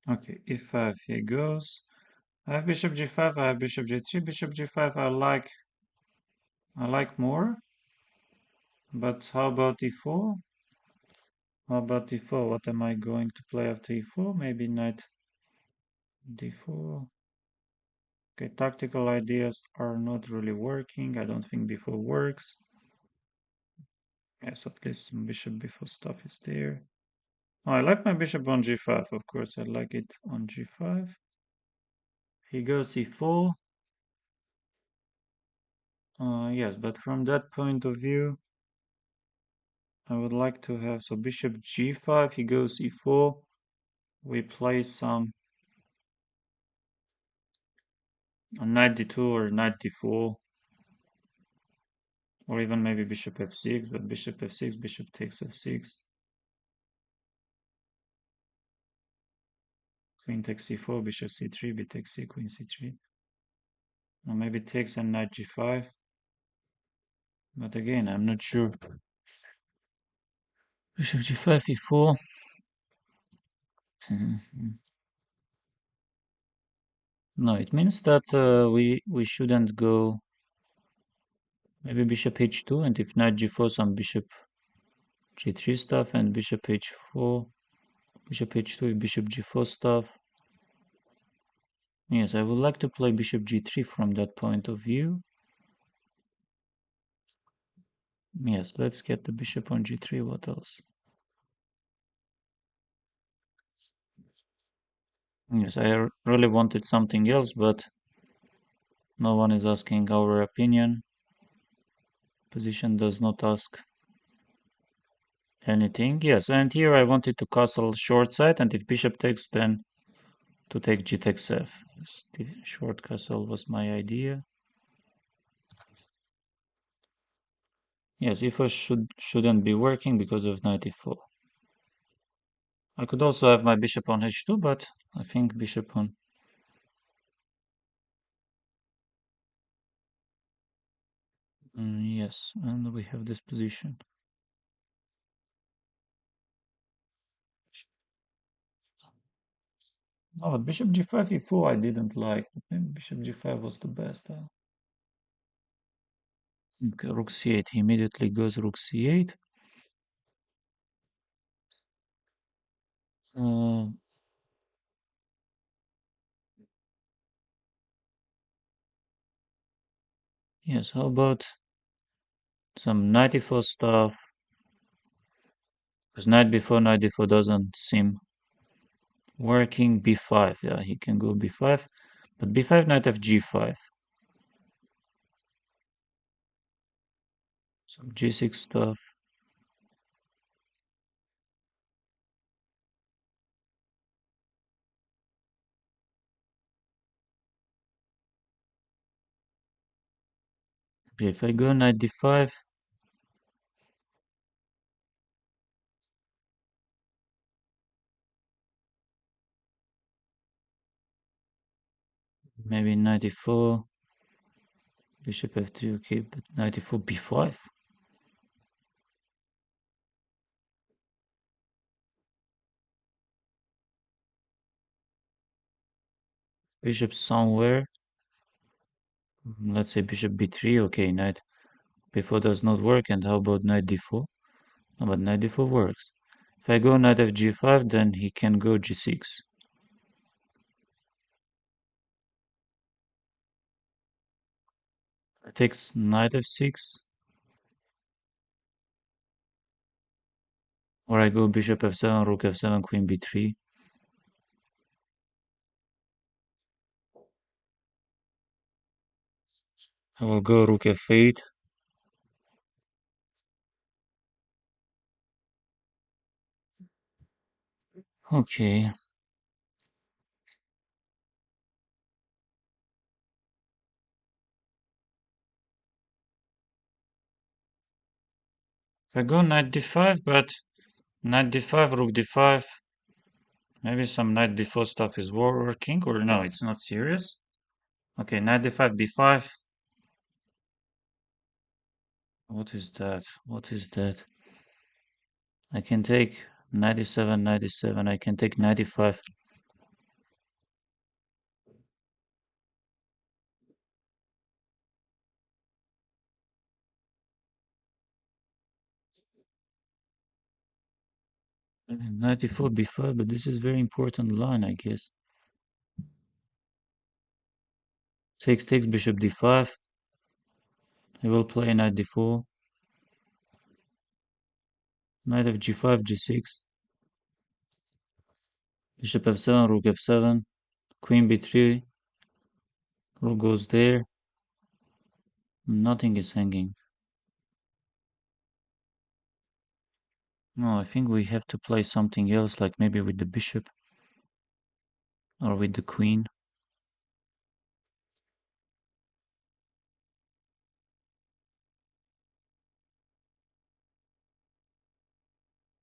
Okay, e5 here goes. I have bishop g5, I have bishop g3, bishop g5 I like more, but how about e4? How about e4? What am I going to play after e4? Maybe knight d4. Okay, tactical ideas are not really working. I don't think b4 works. Yes, at least some bishop b4 stuff is there. Oh, I like my bishop on g5, of course. I like it on g5. He goes e4. Yes, but from that point of view, I would like to have, so bishop g5, he goes e4. We play some knight d2 or knight d4, or even maybe bishop f6, but bishop f6, bishop takes f6, queen takes c4, bishop c3, b takes c, queen c3, or maybe takes and knight g5, but again, I'm not sure. Bishop g5, e4. No, it means that we shouldn't go maybe bishop h2, and if knight g4, some bishop g3 stuff, and bishop h4, bishop h2, bishop g4 stuff. Yes, I would like to play bishop g3 from that point of view. Yes, let's get the bishop on g3. What else? Yes, I really wanted something else, but no one is asking our opinion. Position does not ask anything. Yes, and here I wanted to castle short side, and if bishop takes, then to take g takes f. Yes, the short castle was my idea. Yes, e4 shouldn't be working because of knight e4. I could also have my bishop on h2, but I think bishop on. Yes, and we have this position. Oh, but bishop g5, e4 I didn't like. Maybe bishop g5 was the best. Okay, rook c8. He immediately goes rook c8. Uh, yes, how about some knight e4 stuff? Because knight d4 doesn't seem working. b5, yeah, he can go b5. But b5, knight f g5. Some g6 stuff. Okay, if I go knight d5, maybe knight e4, bishop f3, okay, but knight e4, b5. Bishop somewhere. Let's say bishop b3, okay, knight b4 does not work, and how about knight d4? No, but knight d4 works. If I go knight f g5, then he can go g6. I takes knight f6, or I go bishop f7, rook f7, queen b3. I will go rook f8. Okay. If I go knight d5, but knight d5, rook d5, maybe some knight b4 stuff is working, or no, it's not serious. Okay, knight d5, b5. What is that? What is that? I can take 97, 97. I can take 95. And 94 b5, but this is very important line, I guess. Takes bishop d5. He will play knight d4. Knight of g5, g6. Bishop f7, rook f7. Queen b3. Rook goes there. Nothing is hanging. No, I think we have to play something else, like maybe with the bishop or with the queen.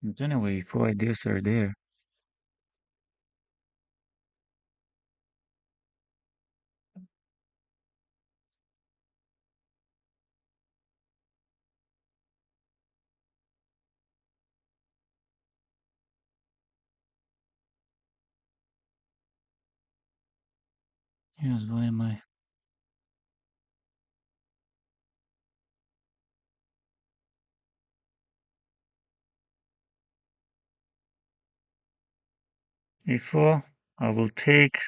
But anyway, 4 ideas are there. Yes, why am I? e4, I will take.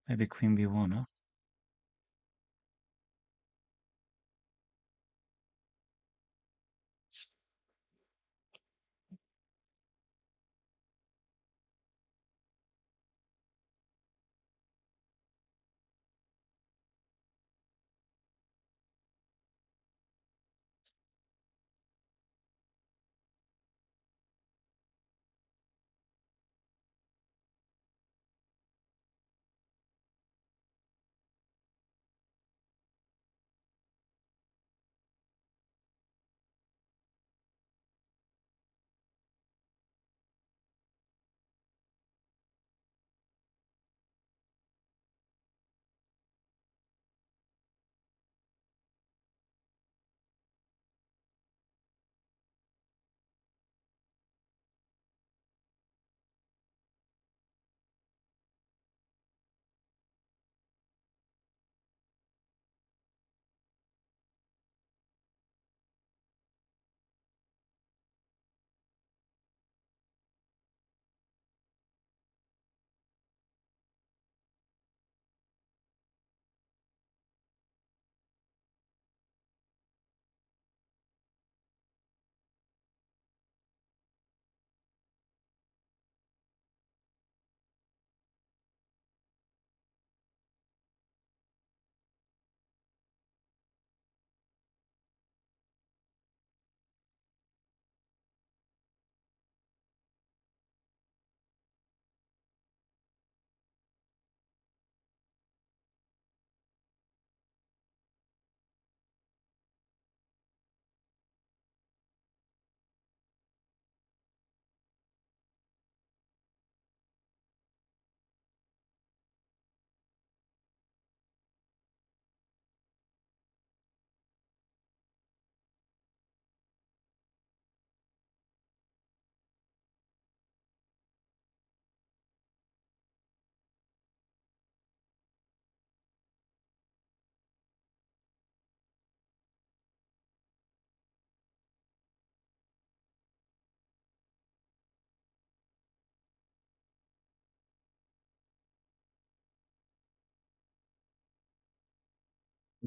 Maybe queen b1, huh?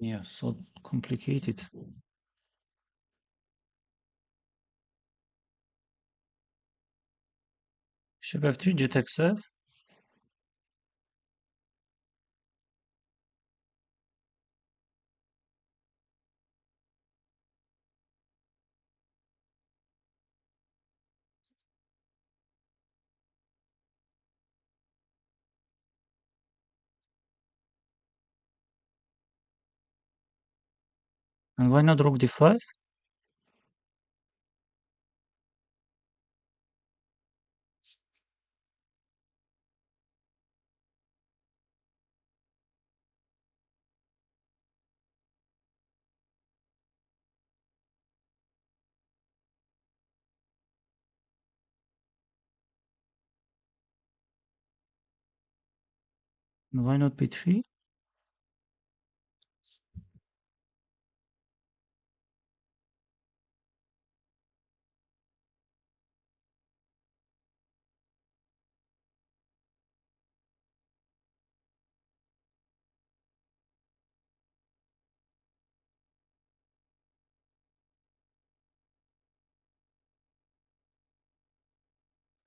Yeah, so complicated. Bishop f3, g takes f. And why not rook d5? And why not b3?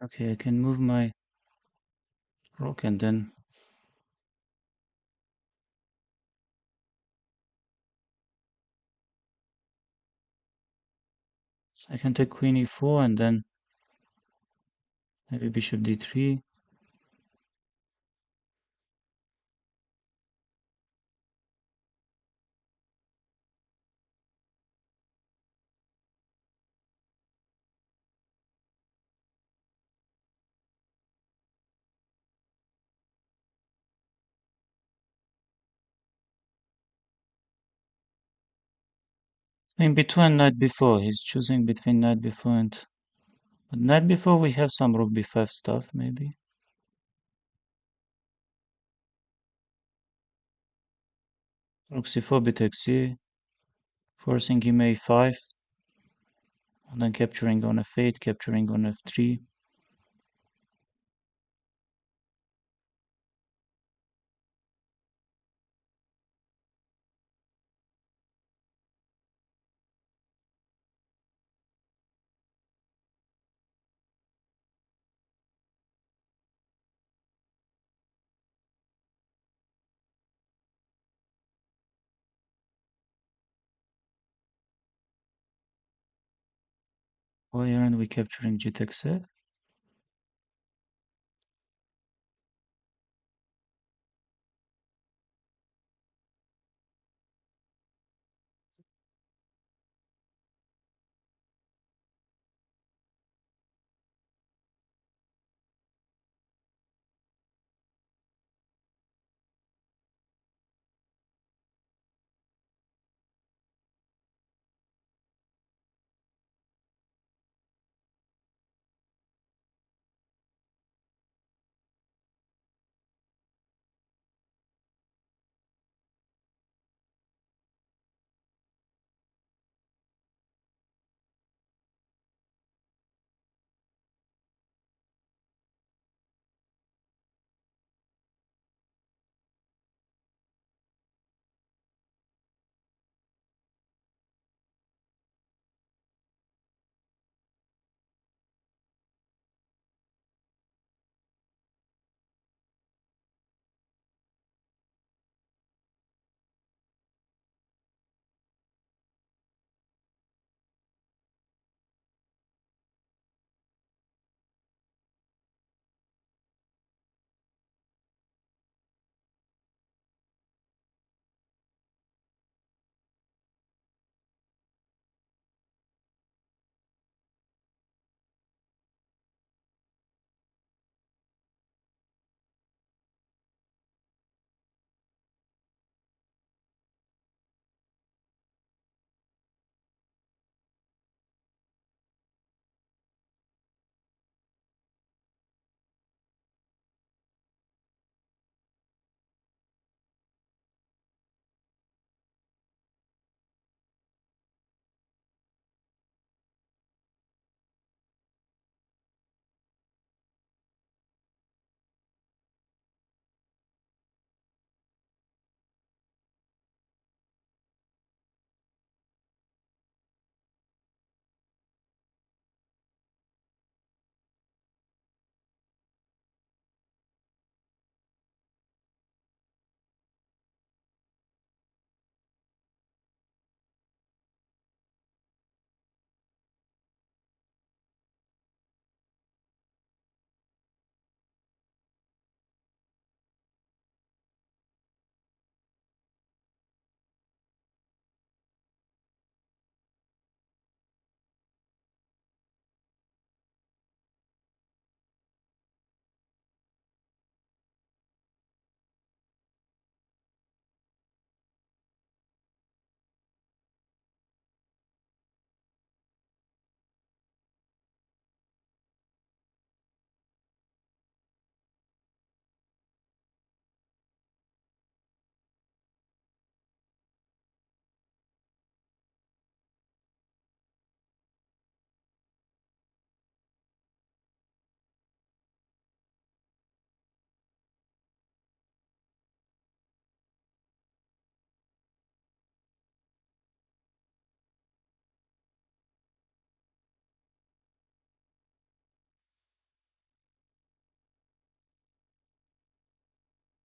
Okay, I can move my rook and then I can take queen e4 and then maybe bishop d3. In between knight before, he's choosing between knight before and... But knight before we have some rook b5 stuff, maybe. Rook c4, b takes c, forcing him a5, and then capturing on f8, capturing on f3. Why aren't we capturing g takes f?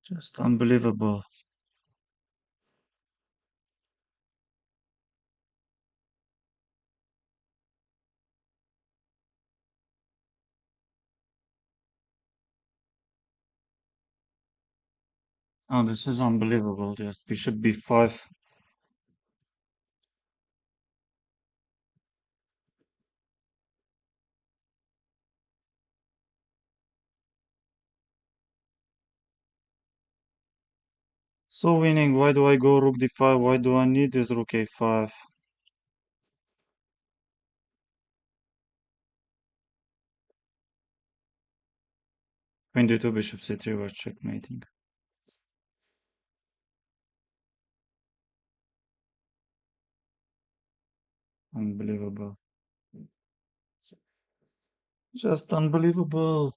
Just unbelievable. Oh, this is unbelievable. Just bishop b5. So winning. Why do I go rook d5? Why do I need this rook a5? Queen d2, bishop c3 was checkmating. Unbelievable. Just unbelievable.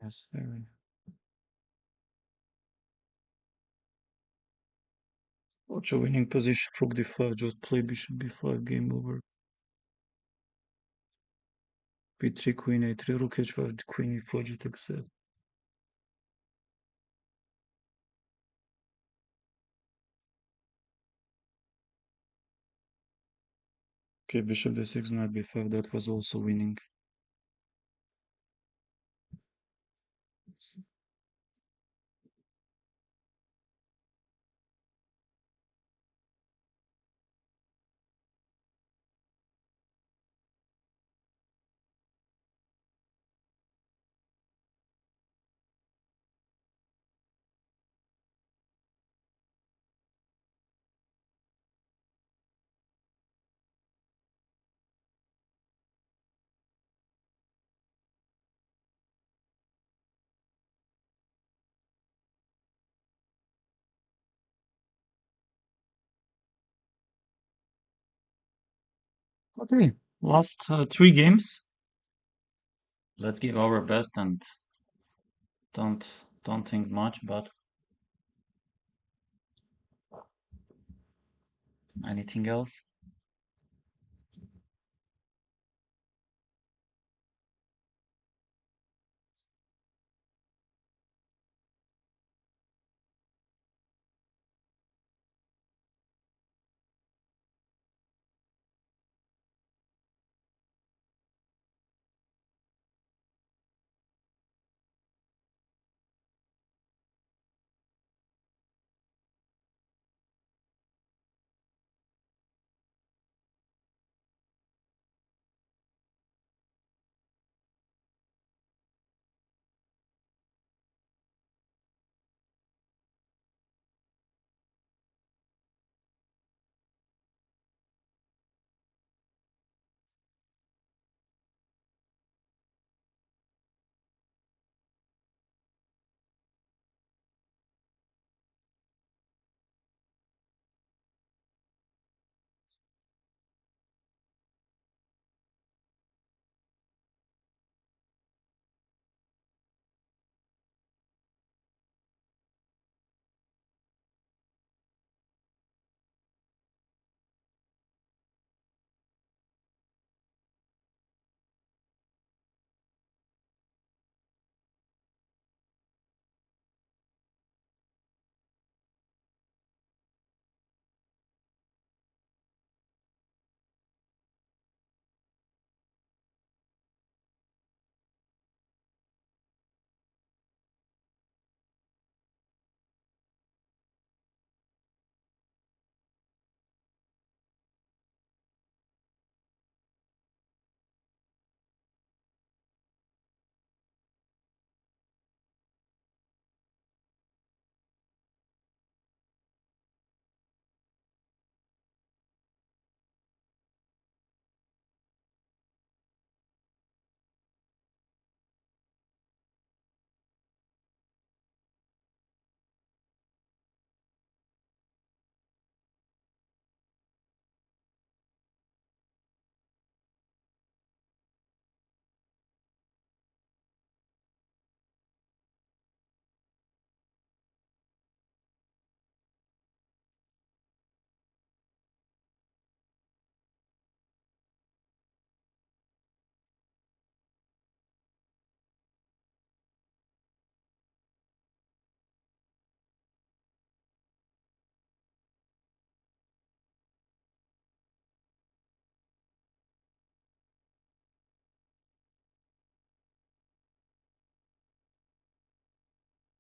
Yes, very. Watch a winning position. Rook d5. Just play bishop b5. Game over. b3, queen a3, rook h5, queen e4, just accept. Okay, bishop d6, knight b5. That was also winning. Okay, last three games. Let's give our best and don't don't think much about anything else.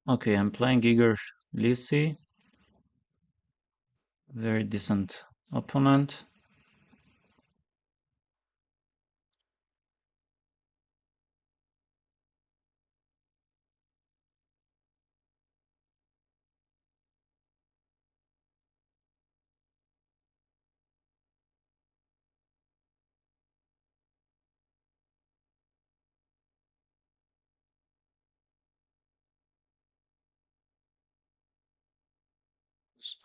Okay, I'm playing Igor Lisi. Very decent opponent.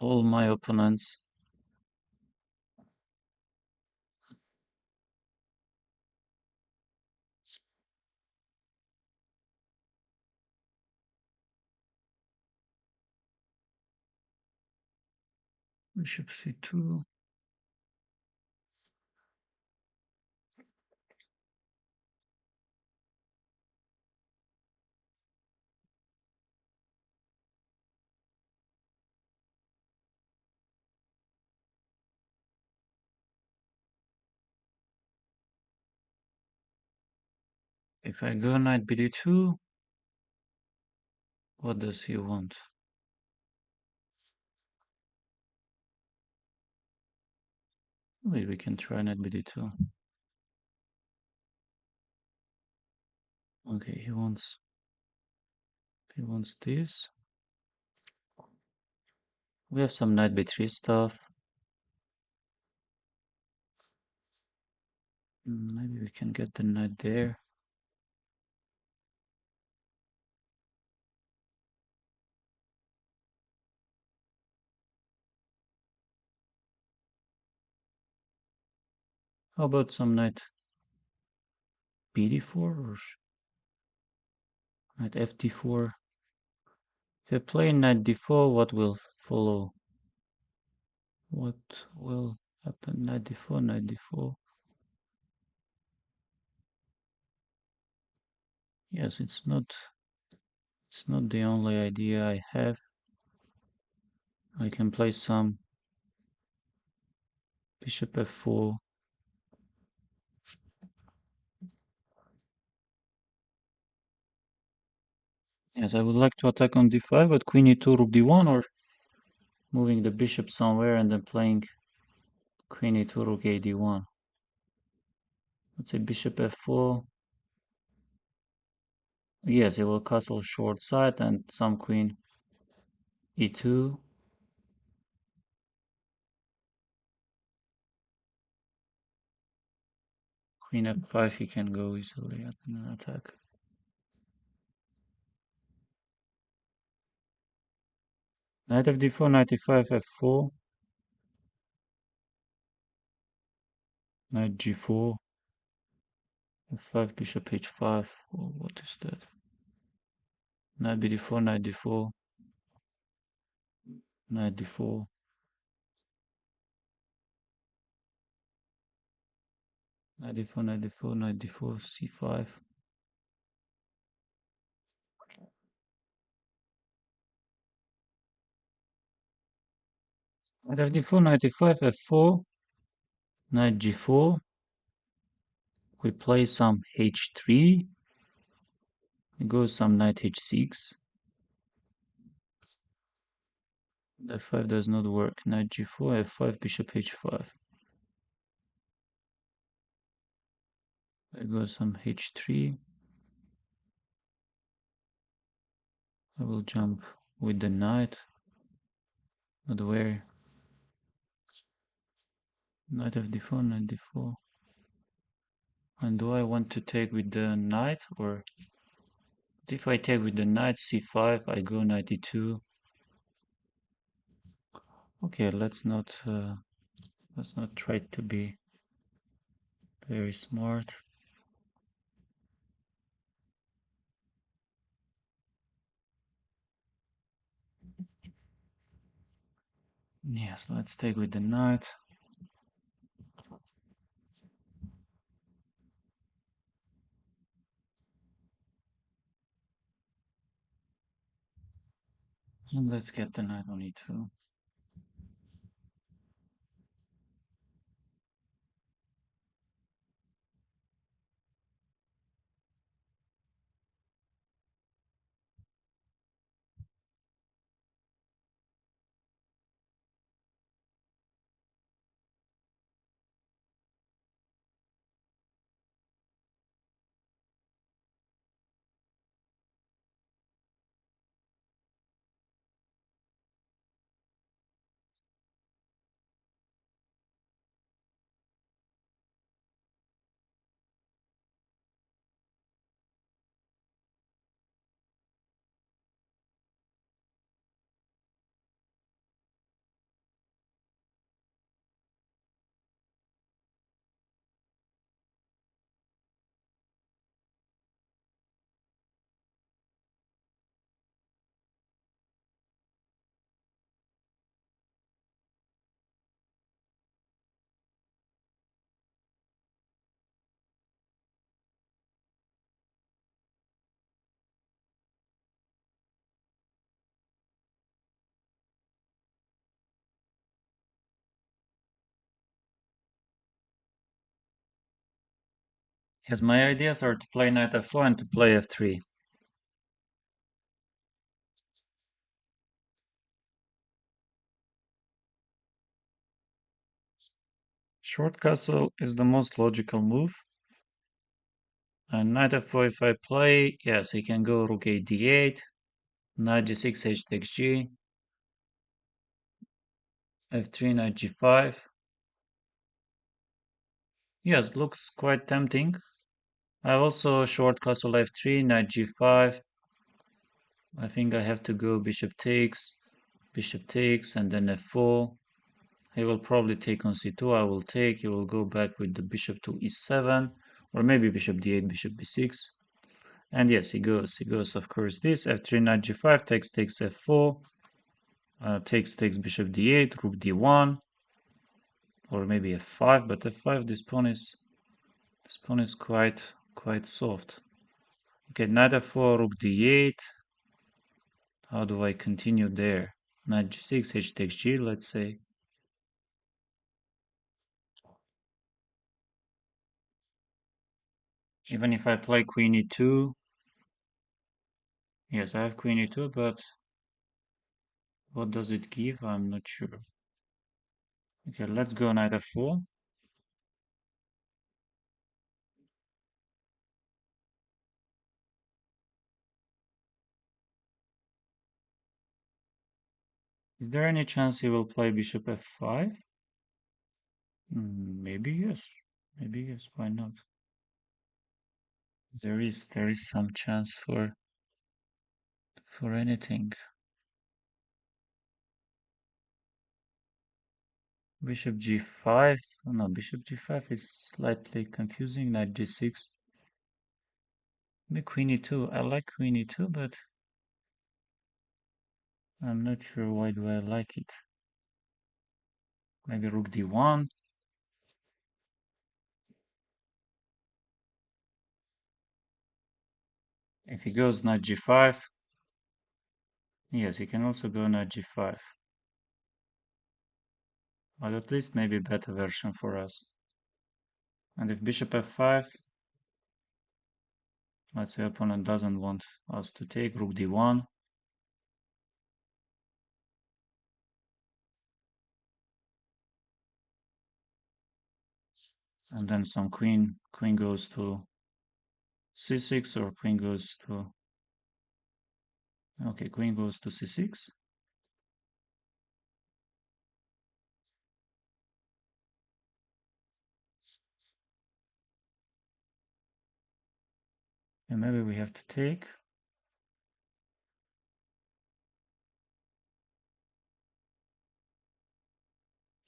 All my opponents. Bishop c2. If I go knight bd2, what does he want? Maybe we can try knight bd2. Okay, he wants this. We have some knight b3 stuff. Maybe we can get the knight there. How about some knight bd4 or knight fd4? If I play knight d4, what will follow? What will happen? Knight d4, knight d4. Yes, it's not the only idea I have. I can play some bishop f4. Yes, I would like to attack on d5, but queen e2, rook d1, or moving the bishop somewhere and then playing queen e2, rook a d1. Let's say bishop f4. Yes, it will castle short side and some queen e2. Queen f5, he can go easily at an attack. Knight fd4, knight e5, f4. Knight g4. f5, bishop h5. Oh, what is that? Knight bd4, knight d4. Knight d4. Knight d4, knight d4, knight d4, c5. Knight fd4, knight e5, f4. Knight g4. We play some h3. We go some knight h6. f5 does not work. Knight g4, f5, bishop h5. I go some h3. I will jump with the knight. Not where. Knight fd4, knight d4. And do I want to take with the knight, or if I take with the knight c5, I go knight e2. Okay, let's not try to be very smart. Yes, let's take with the knight. And let's get the knight on e2. Yes, my ideas are to play knight f4 and to play f3. Short castle is the most logical move. And knight f4 if I play, yes, he can go rook a d8, knight g6, h takes g, f3, knight g5. Yes, looks quite tempting. I also short castle f3, knight g5. I think I have to go bishop takes, and then f4. He will probably take on c2. I will take. He will go back with the bishop to e7, or maybe bishop d8, bishop b6. And yes, he goes. He goes, of course, this f3, knight g5, takes f4, takes bishop d8, rook d1, or maybe f5. But f5, this pawn is quite soft. Okay, knight f4, rook d8. How do I continue there? Knight g6, h takes g, let's say. Even if I play queen e2, yes, I have queen e2, but what does it give? I'm not sure. Okay, let's go knight f4. Is there any chance he will play bishop f5? Maybe yes. Maybe yes. Why not? There is some chance for anything. Bishop g5. No, bishop g5 is slightly confusing. Knight g6. Maybe queen e2. I like queen e2, but I'm not sure why do I like it. Maybe rook d1. If he goes knight g5, yes, he can also go knight g5. But at least maybe better version for us. And if bishop f5, let's say opponent doesn't want us to take rook d1. And then some queen goes to c6, or queen goes to, okay, queen goes to c6. And maybe we have to take.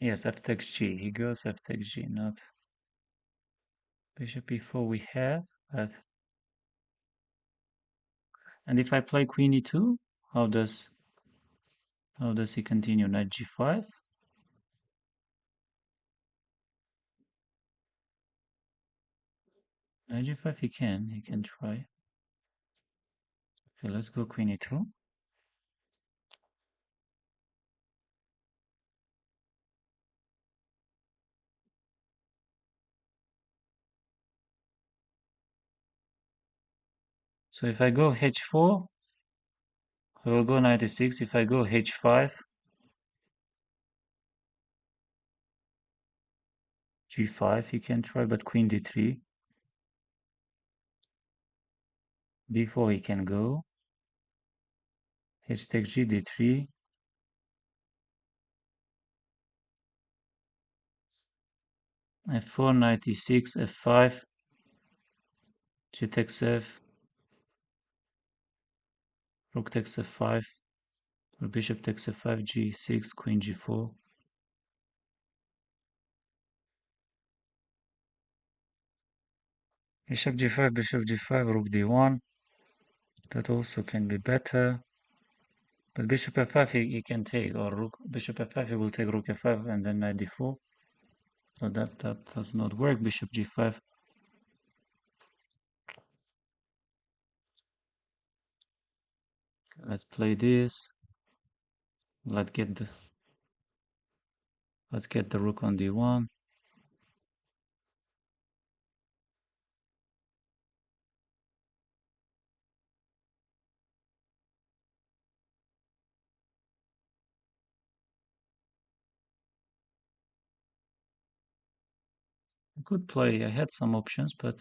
Yes, f takes g. He goes f takes g, not bishop e4 we have. But and if I play queen e2, how does he continue? Knight g5. Knight g5 he can try. Okay, let's go queen e2. So if I go h4, I will go knight e6. If I go h5, g5 he can try, but queen d3. b4 he can go. H takes g d3. f4, knight e6, f5, g takes f, rook takes f5, or bishop takes f5, g6, queen g4. Bishop g5, rook d1. That also can be better. But bishop f5 he can take, or bishop f5 he will take rook f5 and then knight d4. So that does not work. Bishop g5. Let's play this. Let's get the rook on d1. Good play. I had some options, but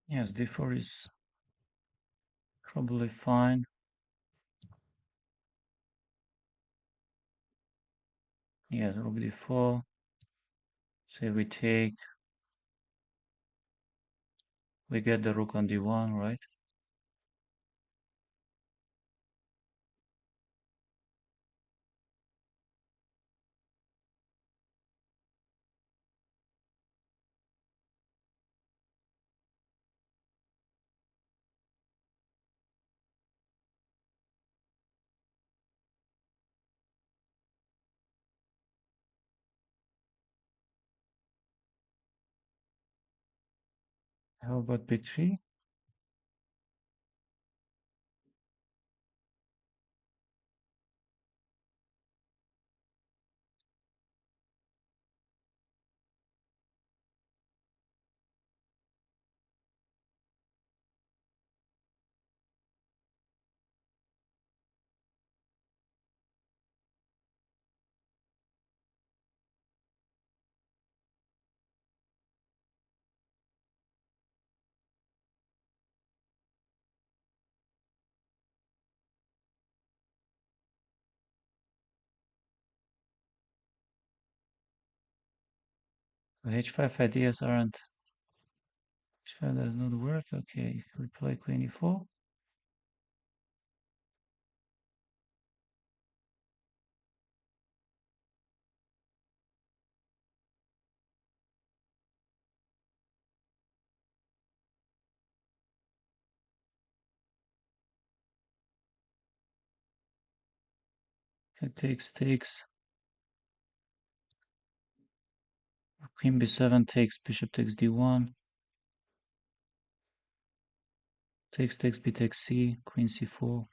yes, d4 is probably fine. Yes, rook d4. Say we take, we get the rook on d1, right? How about b3? The h5 ideas aren't, h5 does not work. Okay, if we play queen e4, it takes, queen b7 takes, bishop takes d1, takes, b takes c, queen c4.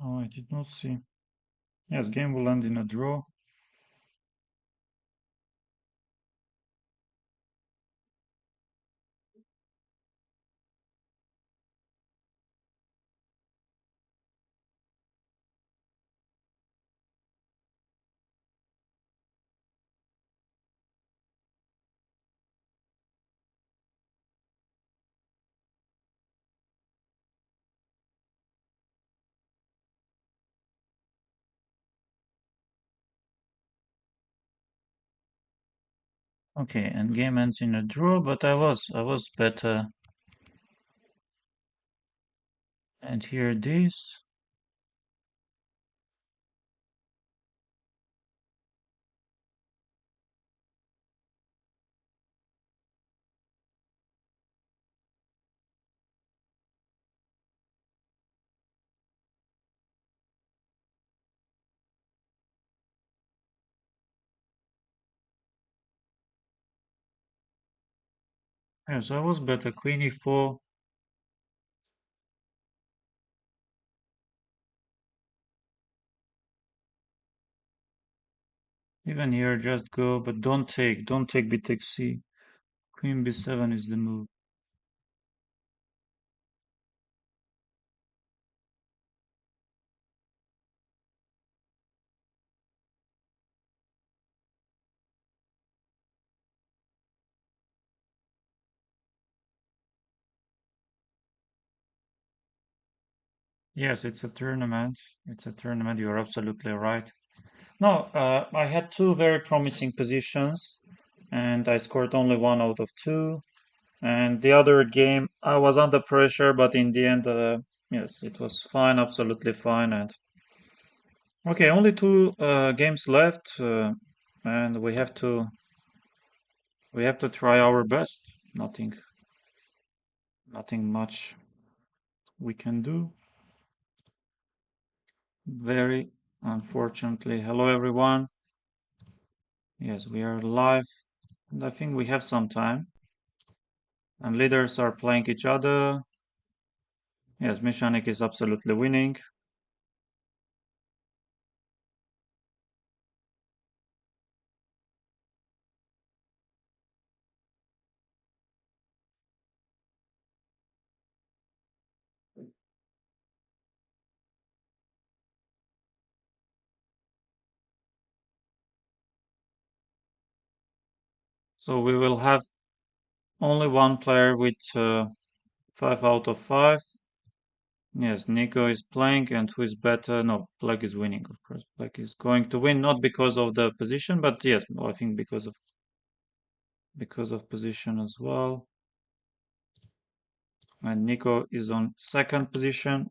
Oh, I did not see. Yes, game will end in a draw. Okay, and game ends in a draw, but I was better. And here this. Yes, I was better. Queen e4. Even here, just go, but don't take. Don't take b takes c. Queen b7 is the move. Yes, it's a tournament. It's a tournament. You're absolutely right. No, I had two very promising positions, and I scored only one out of two. And the other game, I was under pressure, but in the end, yes, it was fine, absolutely fine. And okay, only two games left, and we have to try our best. Nothing much we can do. Very unfortunately. Hello, everyone. Yes, we are live, and I think we have some time. And leaders are playing each other. Yes, Mishanik is absolutely winning. So we will have only one player with 5 out of 5. Yes, Nico is playing, and who is better? No, Black is winning, of course. Black is going to win, not because of the position, but yes, I think because of position as well. And Nico is on second position.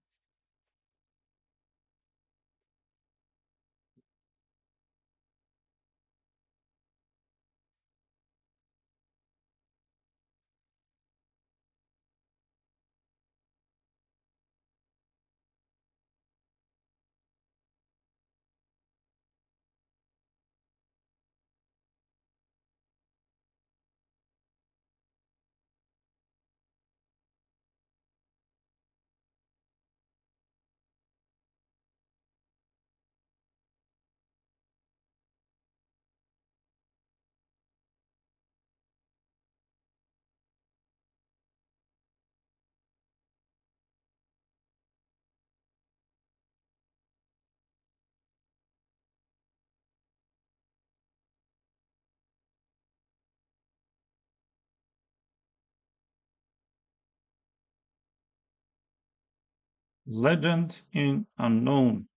Legend in unknown.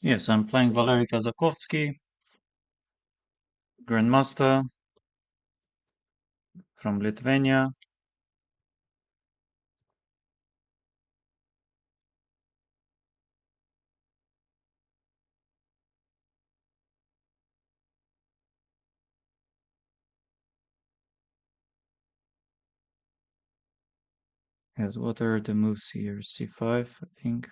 Yes, I'm playing Valery Kazakovsky, Grandmaster from Lithuania. Yes, what are the moves here? C5, I think.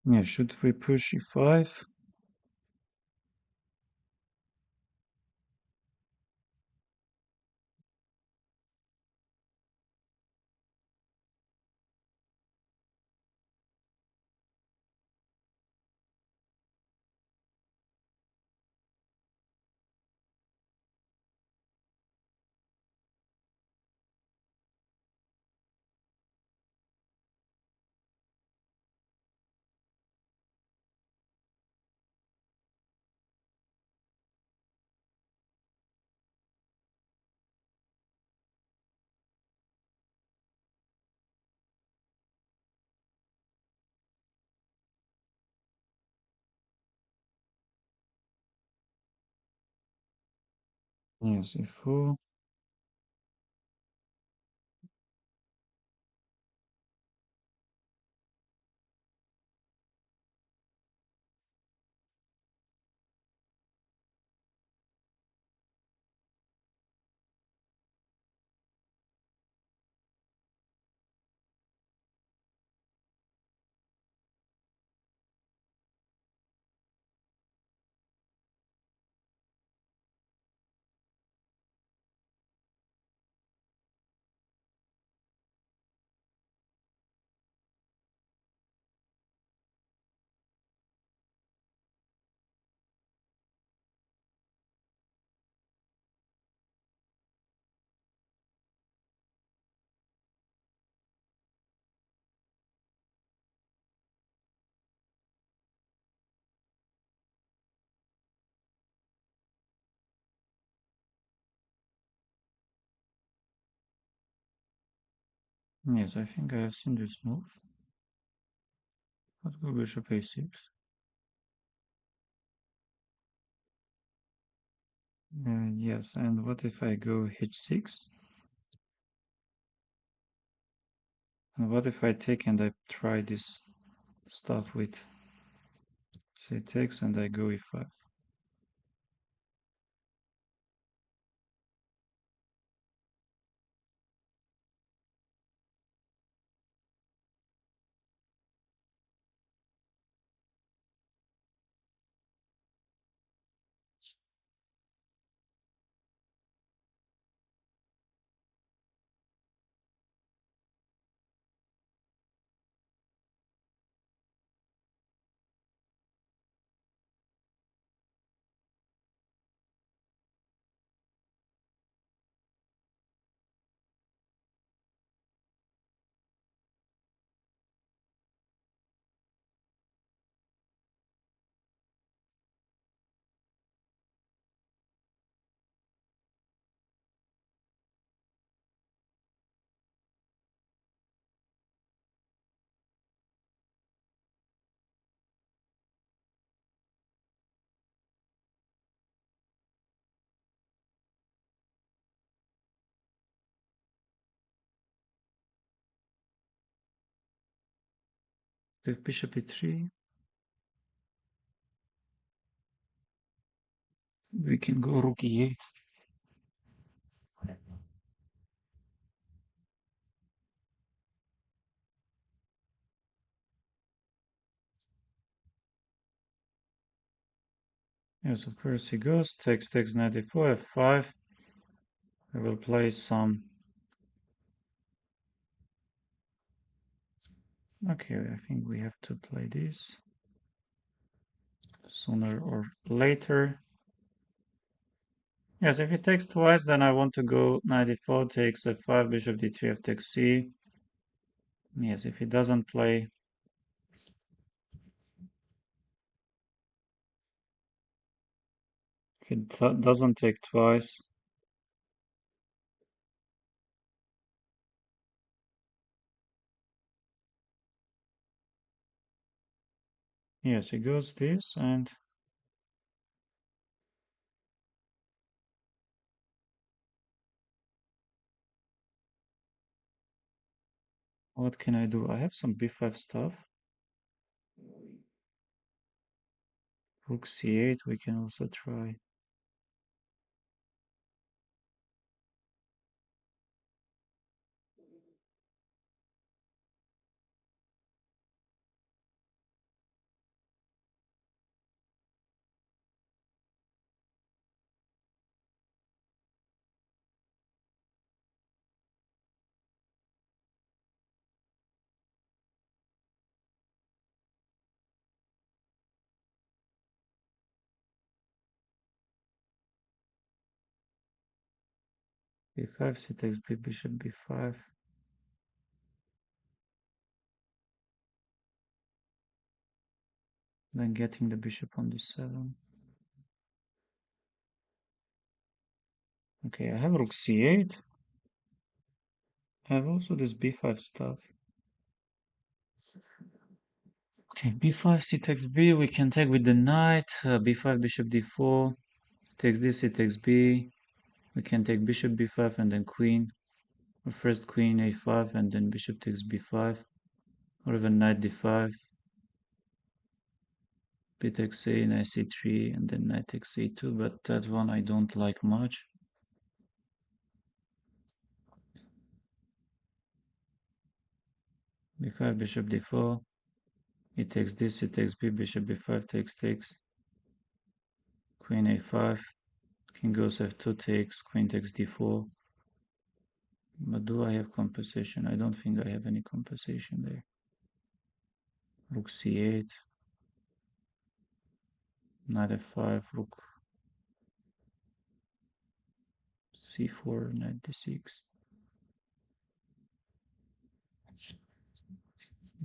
Yeah, should we push E5? Yes, e4. Yes, I think I have seen this move. Let's go bishop a6. Yes, and what if I go h6? And what if I take and I try this stuff with say takes and I go e5? If bishop e3, we can go rook e8. Yes, of course he goes. Takes 94, f5. I will play some. Okay, I think we have to play this sooner or later. Yes, if he takes twice, then I want to go 94, takes f5, bishop d3, f takes c. Yes, if he doesn't play, if he doesn't take twice, yes, he goes this, and what can I do? I have some b5 stuff. Rook c8, we can also try. b5, c takes b, bishop b5. Then getting the bishop on d7. Okay, I have rook c8. I have also this b5 stuff. Okay, b5, c takes b. We can take with the knight. B5, bishop d4. Takes this, c takes b. We can take bishop b5 and then queen, or first queen a5 and then bishop takes b5, or even knight d5, bit takes a, knight c3, and then knight takes a2, but that one I don't like much. b5, bishop d4, he takes this, he takes b, bishop b5 takes, queen a5, king goes f2 takes, queen takes d4. But do I have compensation? I don't think I have any compensation there. Rook c8, knight f5, rook c4, knight d6.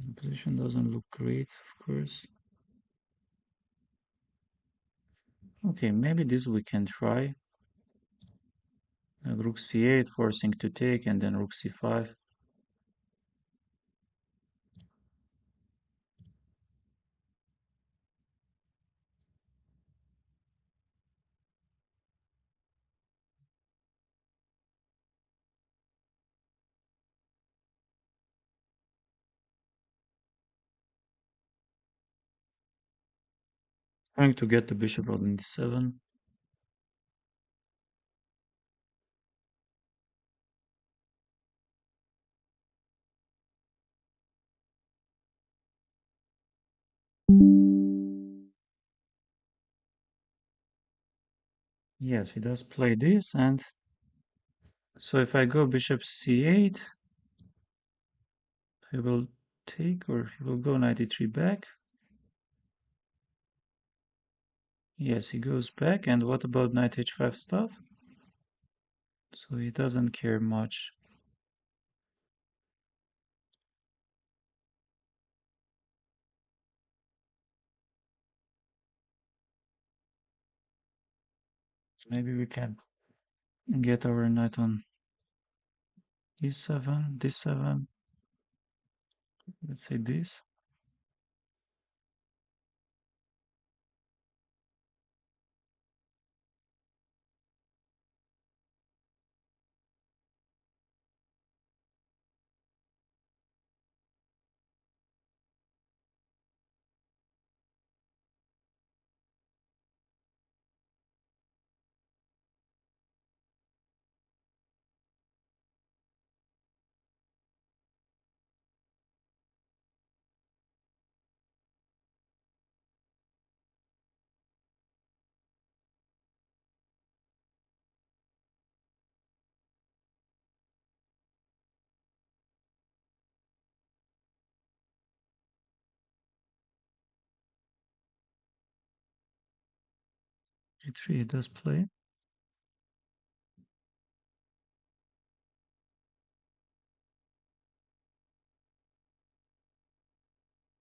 The position doesn't look great, of course. Okay, maybe this we can try. Rook c8, forcing to take, and then rook c5. Trying to get the bishop on d7. Yes, he does play this, and so if I go bishop c8, he will take, or he will go knight e3 back. Yes, he goes back, and what about knight h5 stuff? So he doesn't care much. Maybe we can get our knight on e7, d7. Let's say this. g3 does play.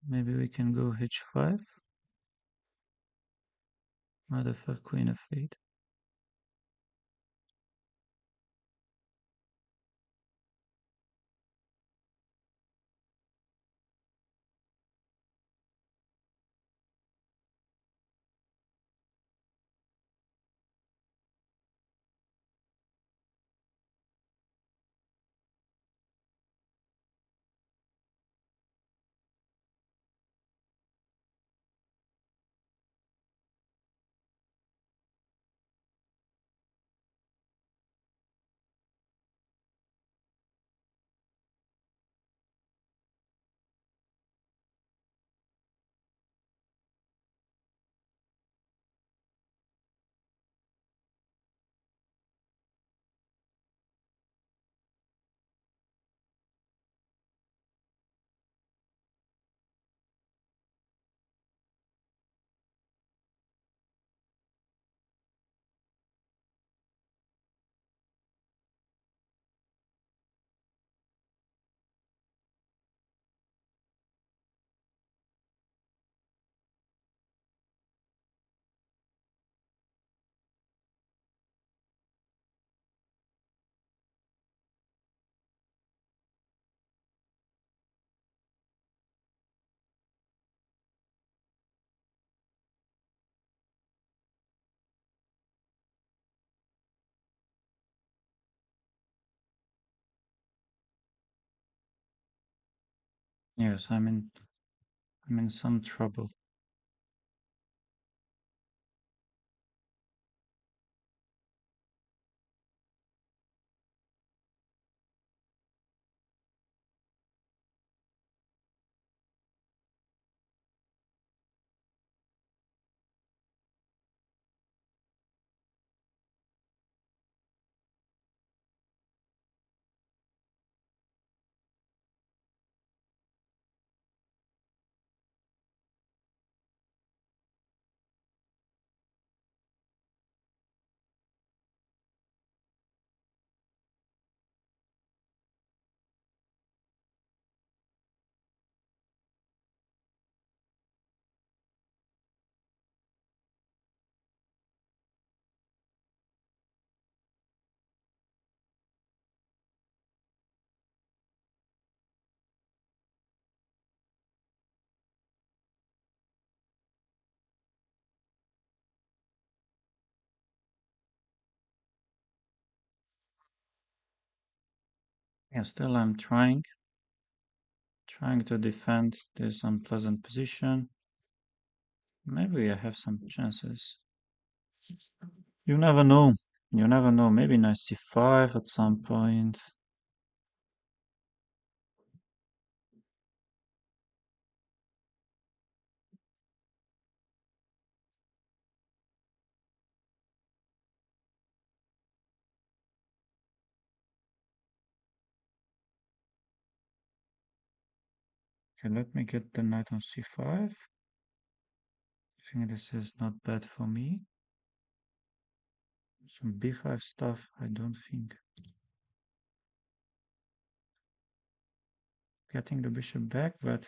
Maybe we can go h5. Knight f5, queen f8. Yes, I'm in some trouble. Yeah, still I'm trying to defend this unpleasant position. Maybe I have some chances. You never know. You never know. Maybe knight c5 at some point. Okay, let me get the knight on c5. I think this is not bad for me. Some b5 stuff, I don't think. Getting the bishop back, but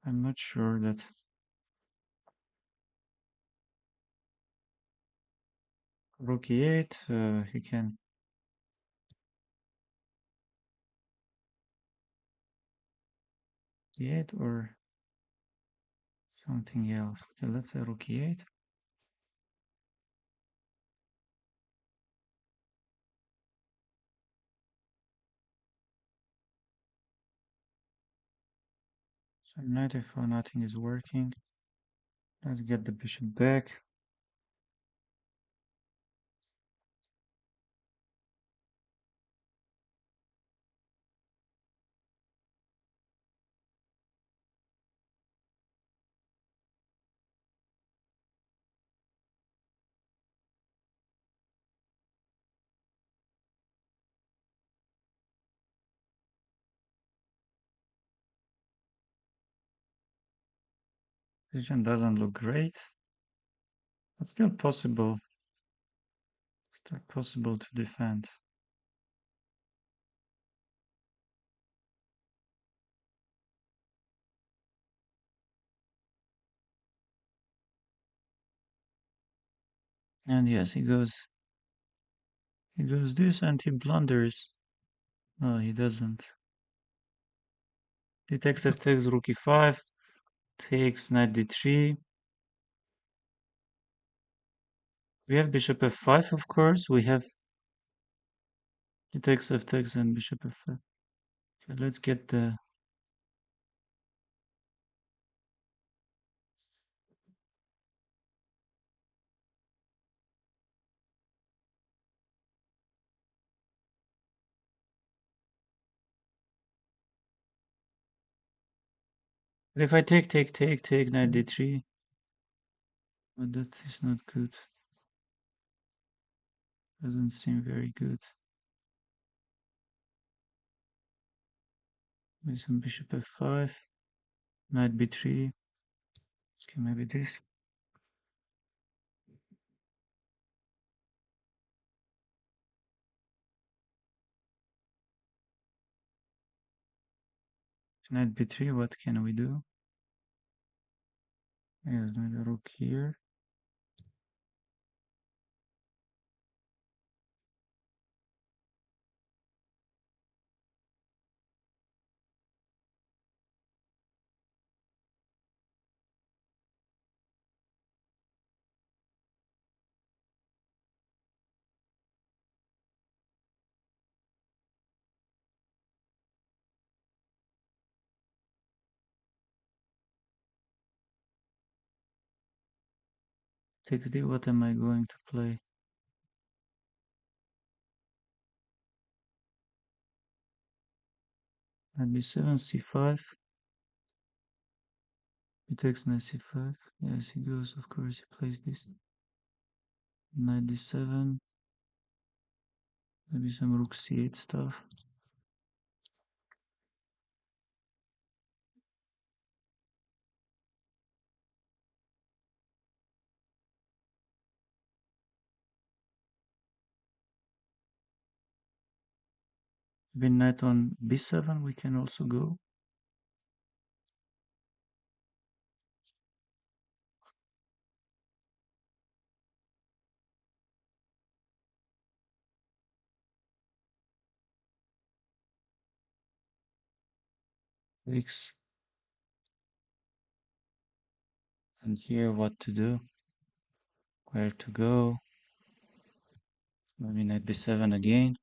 I'm not sure that rook e8, he can e8 or something else. Okay, let's say rook e8. So knight f4, nothing is working. Let's get the bishop back. Position doesn't look great, but still possible. Still possible to defend. And yes, he goes this and he blunders. No, he doesn't. He takes f takes rook e5, takes knight d3. We have bishop f5, of course. We have he takes f takes and bishop f5. Okay, let's get the. But if I take knight d3, but that is not good. Doesn't seem very good. Maybe some bishop f5, knight b3. Okay, maybe this. Knight b3, what can we do? Yes, maybe rook here. 6D, what am I going to play? Knight b7, c5. He takes knight c5. Yes, he goes, of course, he plays this. Knight d7. Maybe some rook c8 stuff. Maybe knight on b7 we can also go. Takes. And here what to do, where to go. Maybe knight b7 again.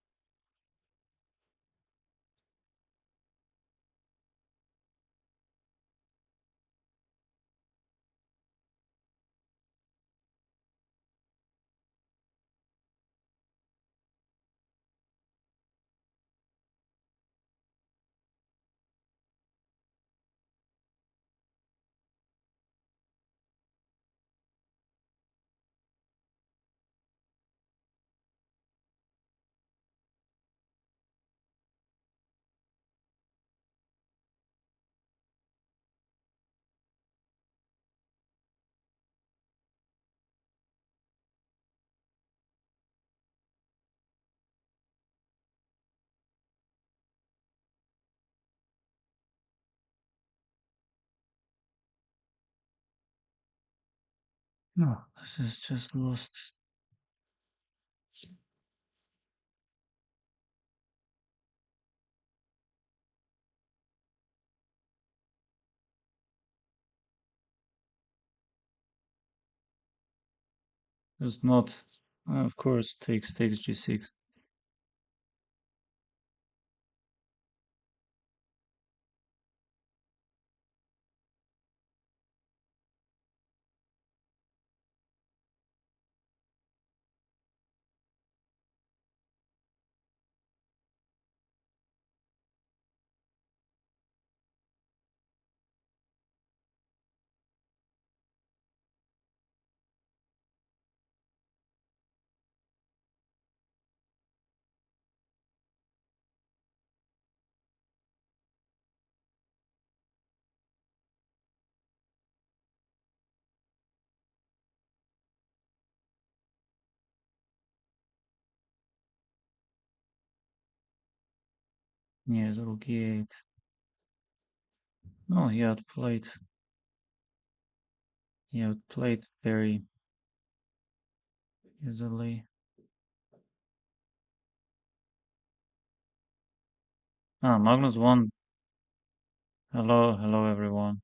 No, this is just lost. It's not, of course, takes g6. Yes, rook e8. No, he outplayed. He outplayed very easily. Ah, Magnus won. Hello, hello everyone.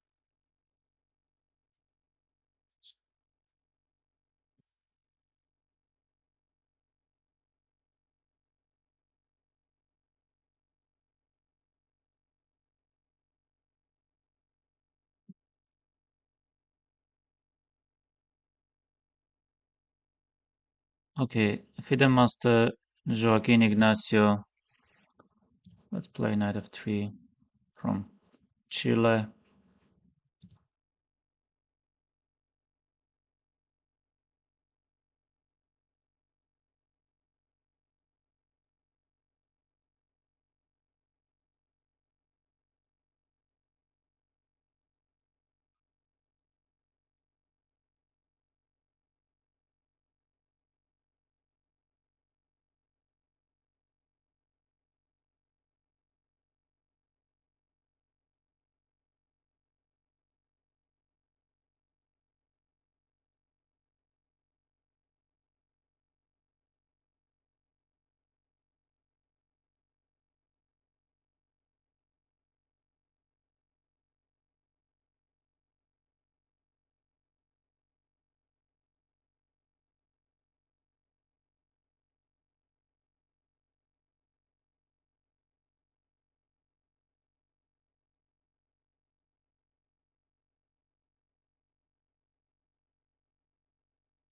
Okay, FIDE master Joaquin Ignacio. Let's play knight f3 from Chile.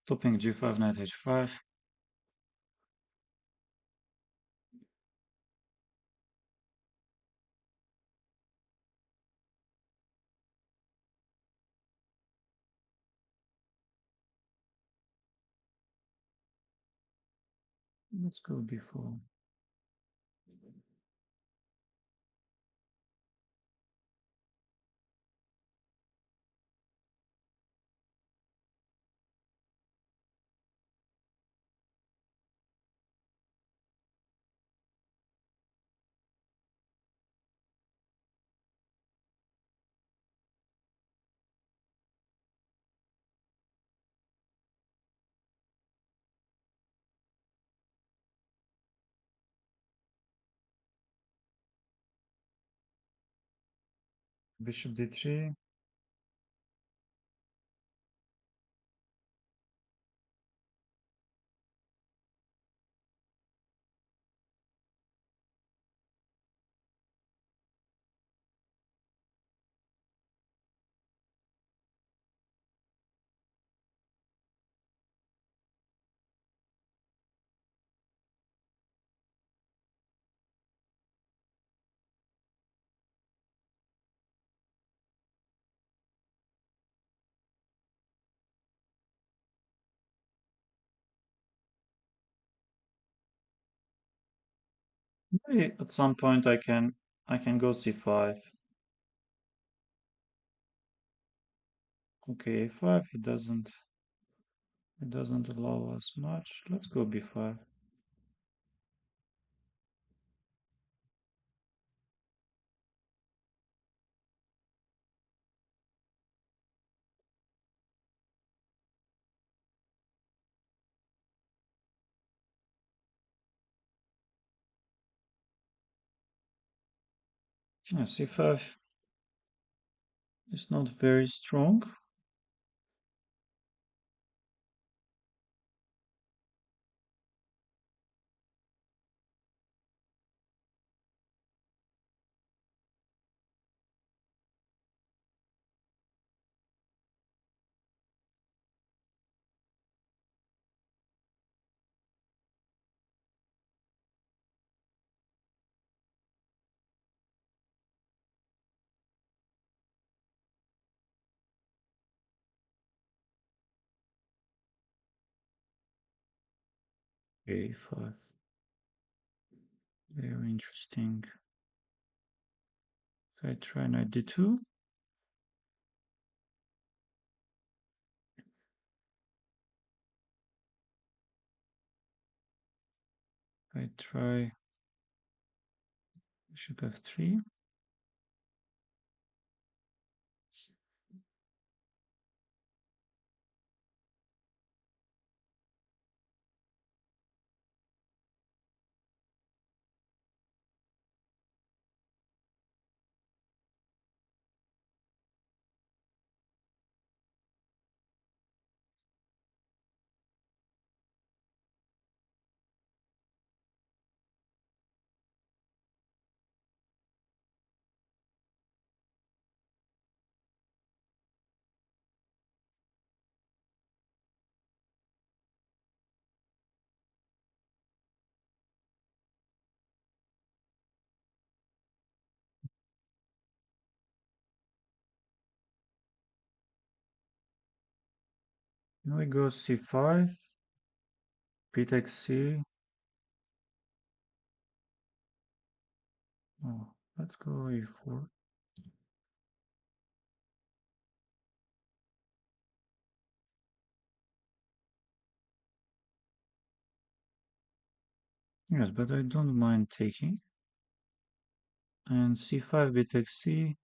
Stopping g5, knight h5. Let's go b4. Bishop d3. Maybe at some point I can go c5. Okay, a5, it doesn't allow us much. Let's go b5. Yeah, c5 is not very strong. A5. Very interesting. If I try knight d2. If I try bishop f3. Now we go c5. B takes c. Oh, let's go e4. Yes, but I don't mind taking. And c5, b takes c.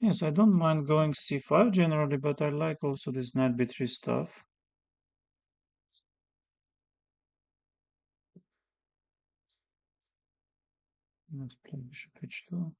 Yes, I don't mind going c5 generally, but I like also this knight b3 stuff. Let's play bishop h2.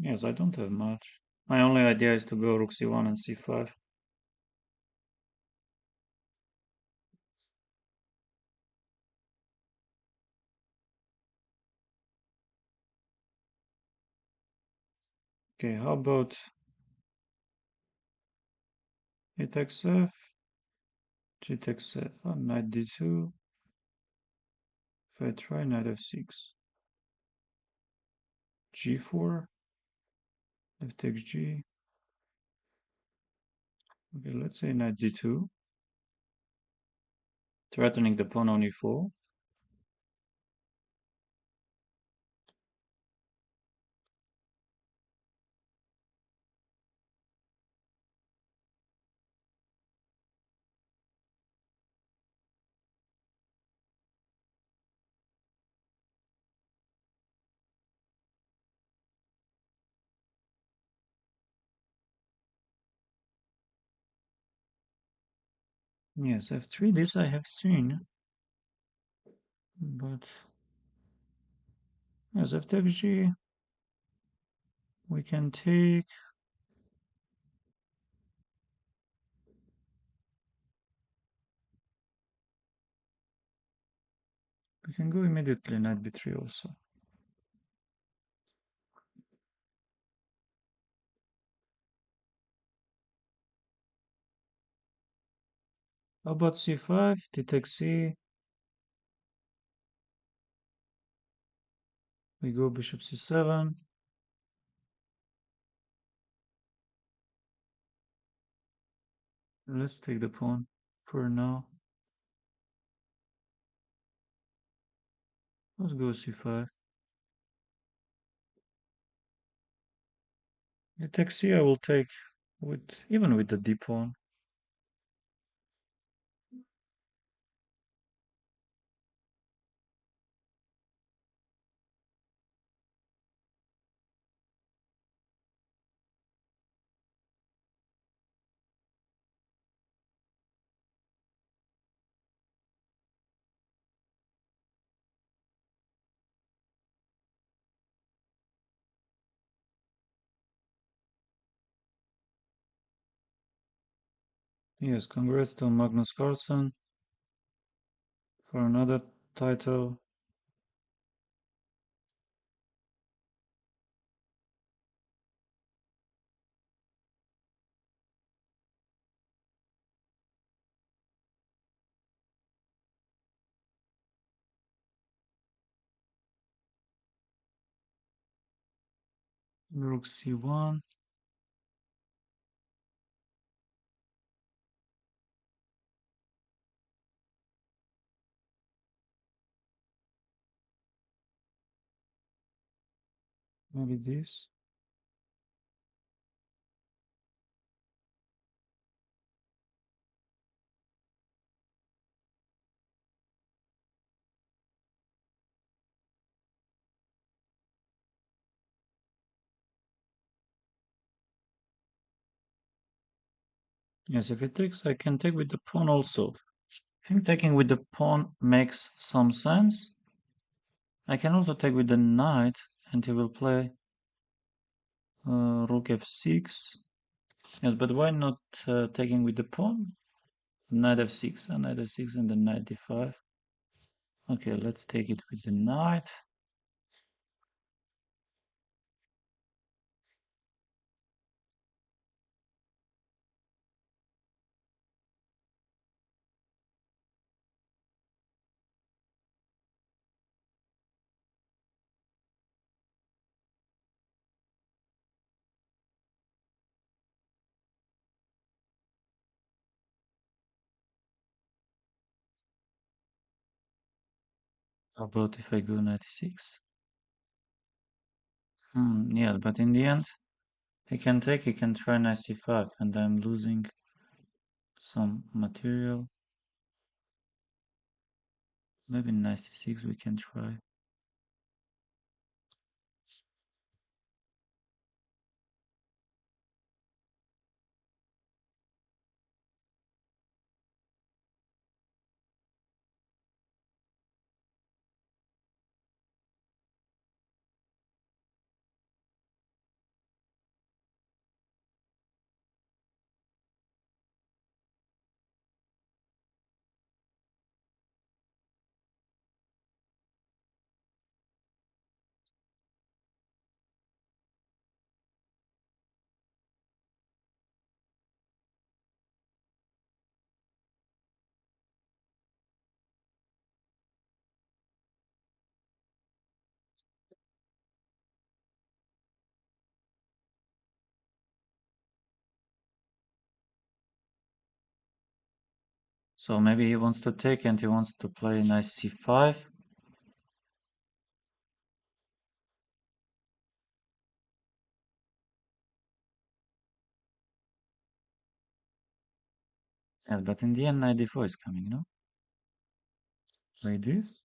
Yes, I don't have much. My only idea is to go rook c1 and c5. Okay, how about a takes f, g takes f, knight d2, if I try knight f6, g4, f takes g, okay, let's say knight d2, threatening the pawn on e4. Yes, f3, this I have seen, but as f takes g, we can take, we can go immediately knight b3 also. How about c5, d takes c, we go bishop c7, let's take the pawn for now. Let's go c5. The takes c I will take with even with the d pawn. Yes, congrats to Magnus Carlsen for another title. Rook c1. Maybe this. Yes, if it takes, I can take with the pawn also. I think taking with the pawn makes some sense. I can also take with the knight, and he will play rook f6. Yes, but why not taking with the pawn? Knight f6, and knight f6, and then knight d5. Okay, let's take it with the knight. How about if I go knight e6? Yes, but in the end, he can take, he can try knight c5, and I'm losing some material. Maybe knight c6 we can try. So maybe he wants to take and he wants to play knight c5. Yes, but in the end knight d4 is coming, no? Like this?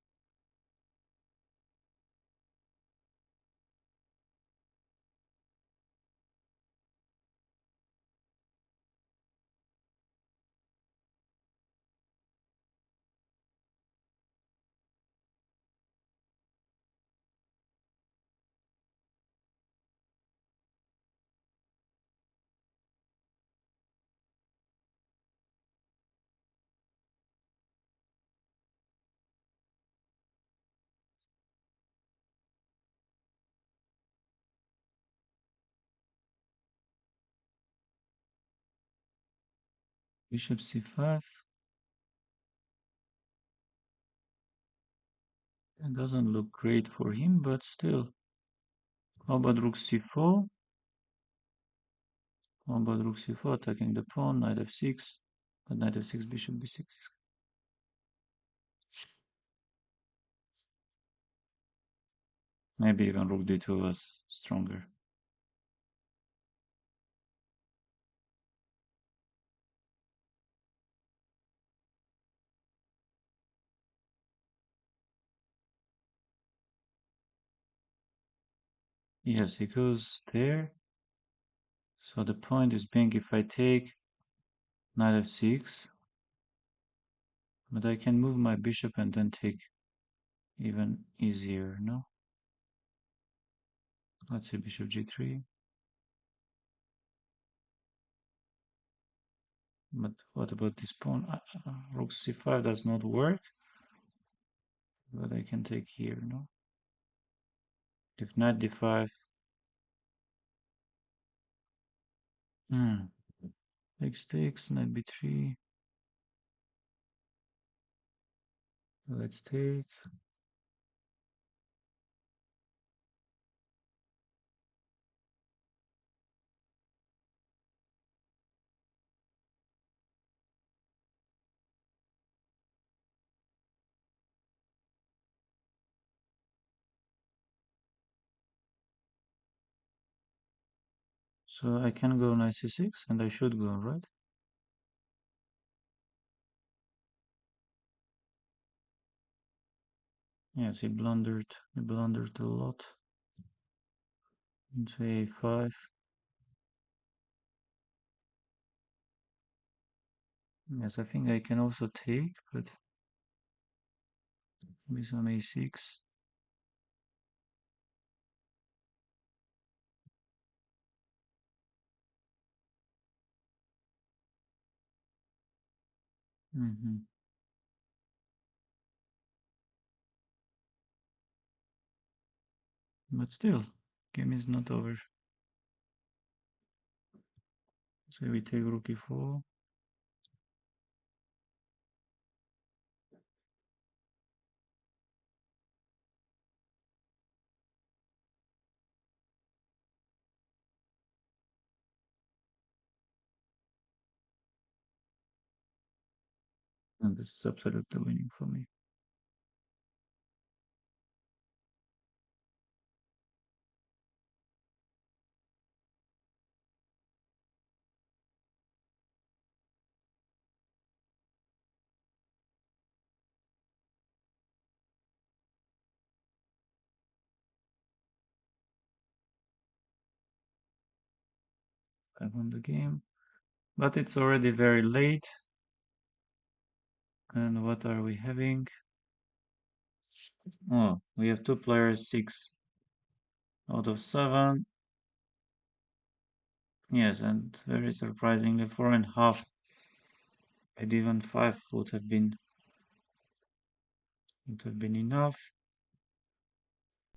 Bishop c5. It doesn't look great for him, but still. How about rook c4? How about rook c4 attacking the pawn, knight f6? But knight f6, bishop b6. Maybe even rook d2 was stronger. Yes, he goes there. So the point is being if I take knight f6, but I can move my bishop and then take even easier, no? Let's say bishop g3. But what about this pawn? Rook c5 does not work, but I can take here, no? If knight d5, takes, knight b3. Let's take. So I can go knight c6, and I should go, right? Yes, he blundered. He blundered a lot. Into a5. Yes, I think I can also take, but maybe some a6. But still, game is not over. So we take rook e4. And this is absolutely winning for me. I won the game. But it's already very late. And what are we having? Oh, we have two players, 6 out of 7. Yes, and very surprisingly, 4.5, maybe even 5 would have been enough.